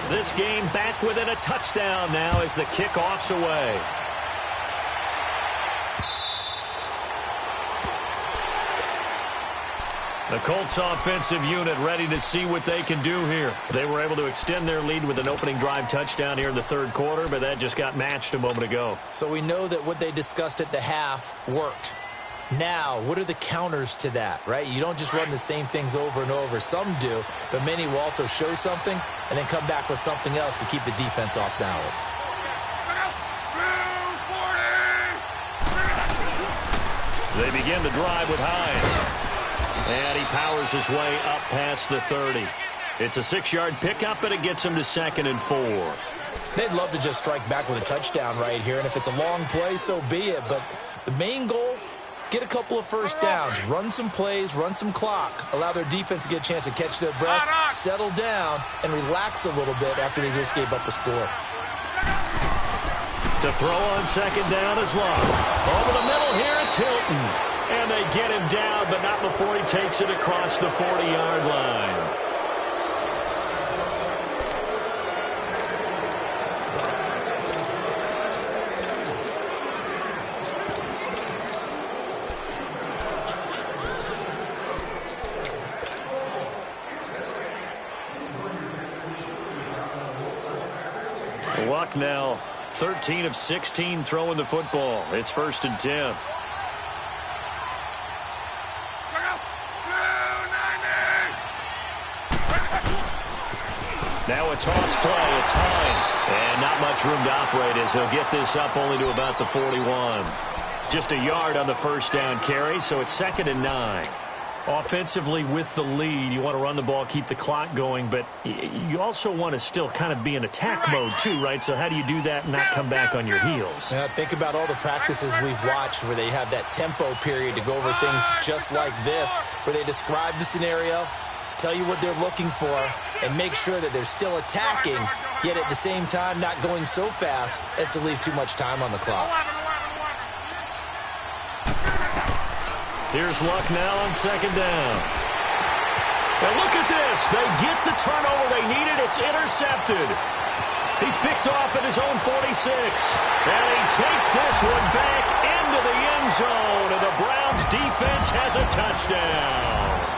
This game back within a touchdown now as the kickoff's away. The Colts offensive unit ready to see what they can do here. They were able to extend their lead with an opening drive touchdown here in the 3rd quarter, but that just got matched a moment ago. So we know that what they discussed at the half worked. Now, what are the counters to that, right? You don't just run the same things over and over. Some do, but many will also show something and then come back with something else to keep the defense off balance. They begin the drive with Hines. And he powers his way up past the 30. It's a 6-yard pickup, and it gets him to 2nd and 4. They'd love to just strike back with a touchdown right here, and if it's a long play, so be it. But the main goal, get a couple of first downs, run some plays, run some clock, allow their defense to get a chance to catch their breath, settle down, and relax a little bit after they just gave up a score. To throw on 2nd down is Love. Over the middle here, it's Hilton. And they get him down, but not before he takes it across the 40-yard line. Luck now 13 of 16 throwing the football. It's 1st and 10. Now a toss play. It's Hines. And not much room to operate as he'll get this up only to about the 41. Just a yard on the first down carry, so it's 2nd and 9. Offensively with the lead, you want to run the ball, keep the clock going, but you also want to still kind of be in attack mode too, right? So how do you do that and not come back on your heels? Now, think about all the practices we've watched where they have that tempo period to go over things just like this, where they describe the scenario, tell you what they're looking for, and make sure that they're still attacking, yet at the same time not going so fast as to leave too much time on the clock. Here's Luck now on 2nd down. And look at this. They get the turnover they needed. It's intercepted. He's picked off at his own 46. And he takes this one back into the end zone. And the Browns defense has a touchdown.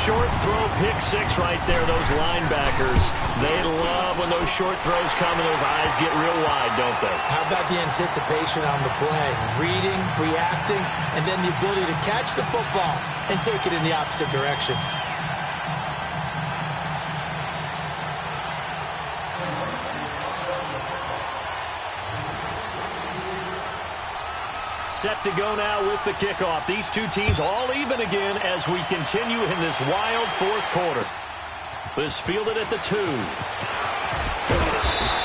Short throw, pick 6 right there. Those linebackers, they love when those short throws come and those eyes get real wide, don't they? How about the anticipation on the play? Reading, reacting, and then the ability to catch the football and take it in the opposite direction. Set to go now with the kickoff. These two teams all even again as we continue in this wild 4th quarter. This fielded at the 2.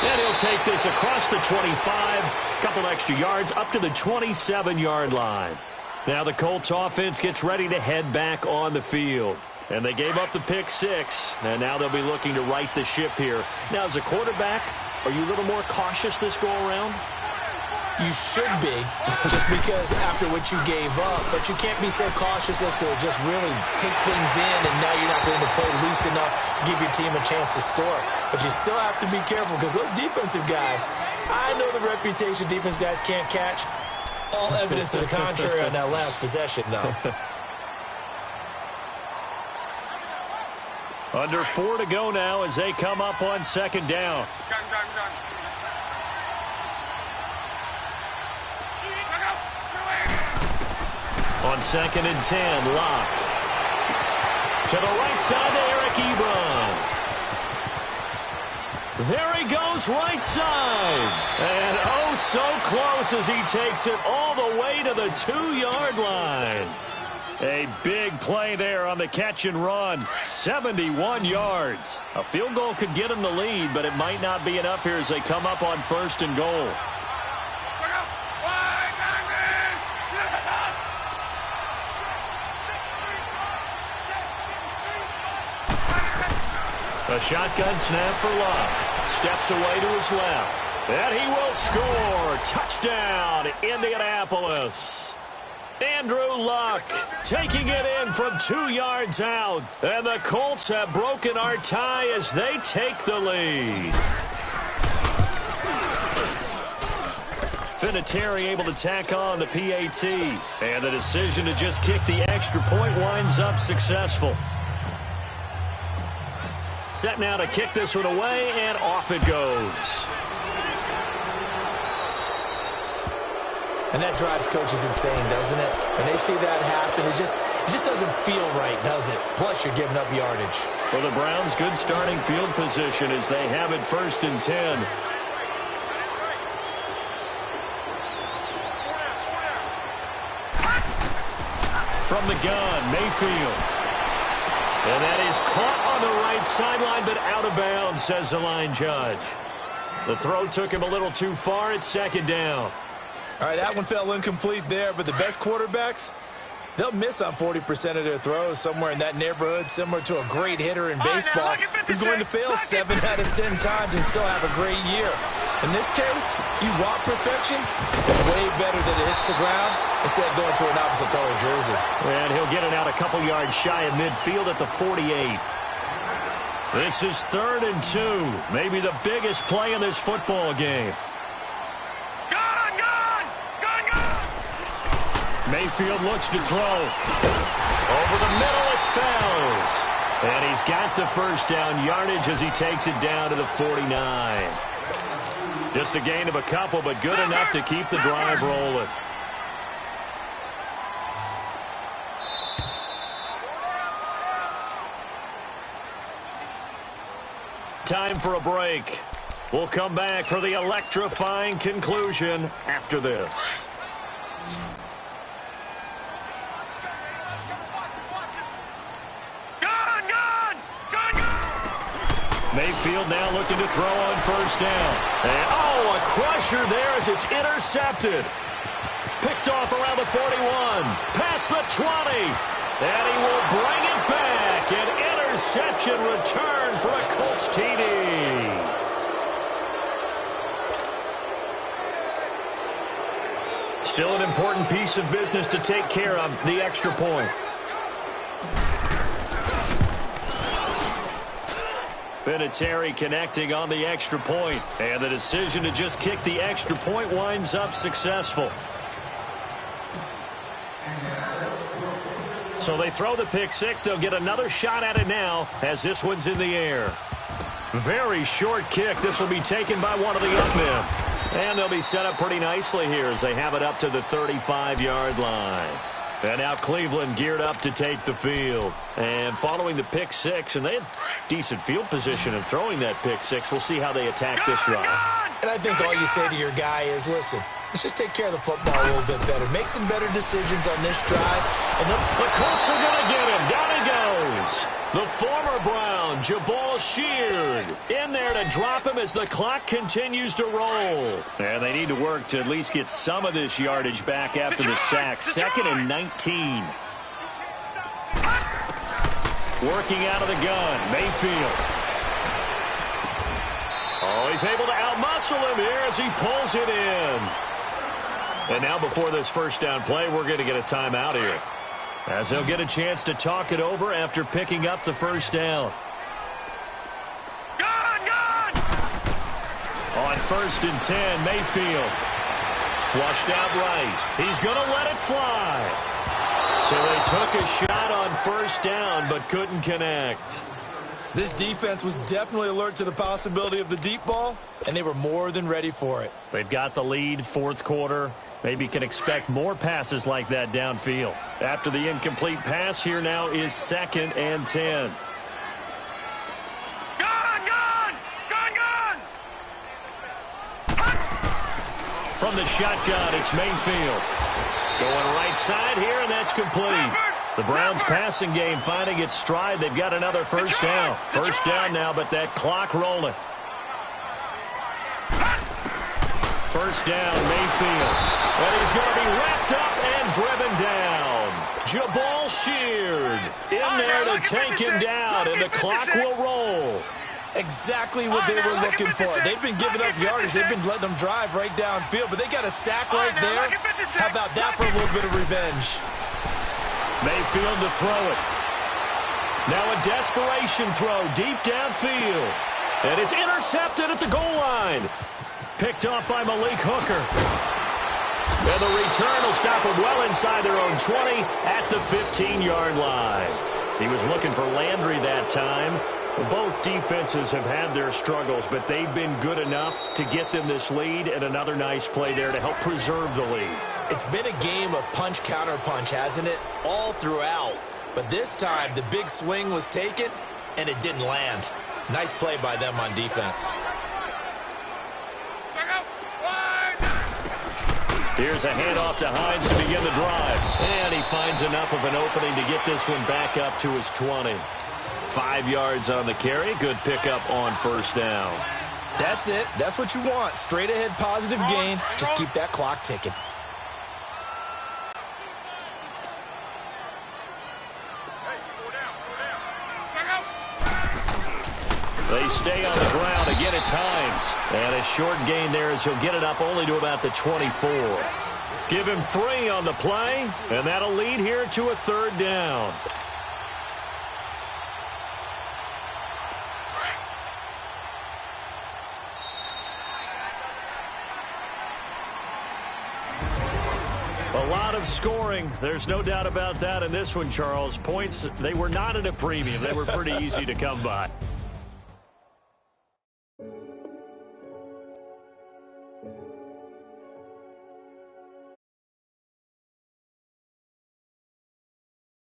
And he'll take this across the 25. Couple extra yards up to the 27-yard line. Now the Colts offense gets ready to head back on the field. And they gave up the pick 6. And now they'll be looking to right the ship here. Now as a quarterback, are you a little more cautious this go around? You should be, just because after what you gave up, but you can't be so cautious as to just really take things in, and now you're not going to play loose enough to give your team a chance to score. But you still have to be careful, because those defensive guys, I know the reputation defense guys can't catch. All evidence to the contrary on that last possession, though. Under 4 to go now as they come up on 2nd down. On 2nd and 10, Locke. To the right side to Eric Ebron. There he goes, right side. And oh, so close as he takes it all the way to the 2-yard line. A big play there on the catch and run. 71 yards. A field goal could get him the lead, but it might not be enough here as they come up on 1st and goal. A shotgun snap for Love. Steps away to his left. And he will score. Touchdown, Indianapolis. Andrew Luck taking it in from 2 yards out. And the Colts have broken our tie as they take the lead. Vinatieri able to tack on the PAT. And the decision to just kick the extra point winds up successful. Set now to kick this one away, and off it goes. And that drives coaches insane, doesn't it? When they see that happen, it just doesn't feel right, does it? Plus, you're giving up yardage. For the Browns, good starting field position as they have it 1st and 10. From the gun, Mayfield. And that is caught on the right sideline, but out of bounds, says the line judge. The throw took him a little too far. It's 2nd down. All right, that one fell incomplete there, but the best quarterbacks, they'll miss on 40% of their throws, somewhere in that neighborhood, similar to a great hitter in baseball who's going to fail 7 out of 10 times and still have a great year. In this case, you want perfection, it's way better that it hits the ground instead of going to an opposite color jersey. And he'll get it out a couple yards shy of midfield at the 48. This is 3rd and 2, maybe the biggest play in this football game. Mayfield looks to throw. Over the middle, it's Fells. And he's got the 1st down yardage as he takes it down to the 49. Just a gain of a couple, but good enough to keep the drive rolling. Time for a break. We'll come back for the electrifying conclusion after this. Mayfield now looking to throw on 1st down. And, oh, a crusher there as it's intercepted. Picked off around the 41. Past the 20. And he will bring it back. An interception return for a Colts TD. Still an important piece of business to take care of, the extra point. Vinatieri connecting on the extra point. And the decision to just kick the extra point winds up successful. So they throw the pick 6. They'll get another shot at it now as this one's in the air. Very short kick. This will be taken by one of the up men. And they'll be set up pretty nicely here as they have it up to the 35-yard line. And now Cleveland geared up to take the field. And following the pick 6, and they had decent field position in throwing that pick 6. We'll see how they attack this drive. And I think all you say to your guy is, listen, let's just take care of the football a little bit better. Make some better decisions on this drive. And the Colts are going to get him. Down he goes. The former Brown, Jabal Sheard, in there to drop him as the clock continues to roll. And they need to work to at least get some of this yardage back after the sack. 2nd and 19. Working out of the gun, Mayfield. Oh, he's able to outmuscle him here as he pulls it in. And now before this 1st down play, we're going to get a timeout here, as they'll get a chance to talk it over after picking up the 1st down. On 1st and 10, Mayfield. Flushed out right. He's going to let it fly. So they took a shot on 1st down, but couldn't connect. This defense was definitely alert to the possibility of the deep ball, and they were more than ready for it. They've got the lead, 4th quarter. Maybe can expect more passes like that downfield. After the incomplete pass, here now is 2nd and 10. From the shotgun, it's Mayfield. Going right side here, and that's complete. The Browns passing game finding its stride. They've got another 1st down. 1st down now, but that clock rolling. 1st down, Mayfield. And he's going to be wrapped up and driven down. Jabal Sheard in there to take him down, and the clock will roll. Exactly what they were looking for. They've been giving up yardage. They've been letting them drive right downfield, but they got a sack right there. How about that for a little bit of revenge? Mayfield to throw it. Now a desperation throw deep downfield. And it's intercepted at the goal line. Picked off by Malik Hooker. And the return will stop them well inside their own 20 at the 15-yard line. He was looking for Landry that time. Both defenses have had their struggles, but they've been good enough to get them this lead, and another nice play there to help preserve the lead. It's been a game of punch-counter-punch, hasn't it? All throughout. But this time, the big swing was taken, and it didn't land. Nice play by them on defense. Here's a handoff to Hines to begin the drive. And he finds enough of an opening to get this one back up to his 20. 5 yards on the carry. Good pickup on first down. That's it. That's what you want. Straight ahead positive gain. Just keep that clock ticking. They stay on the ground. Again, it's Hines. And a short gain there as he'll get it up only to about the 24. Give him 3 on the play, and that'll lead here to a third down. A lot of scoring. There's no doubt about that in this one, Charles. Points, they were not at a premium. They were pretty easy to come by.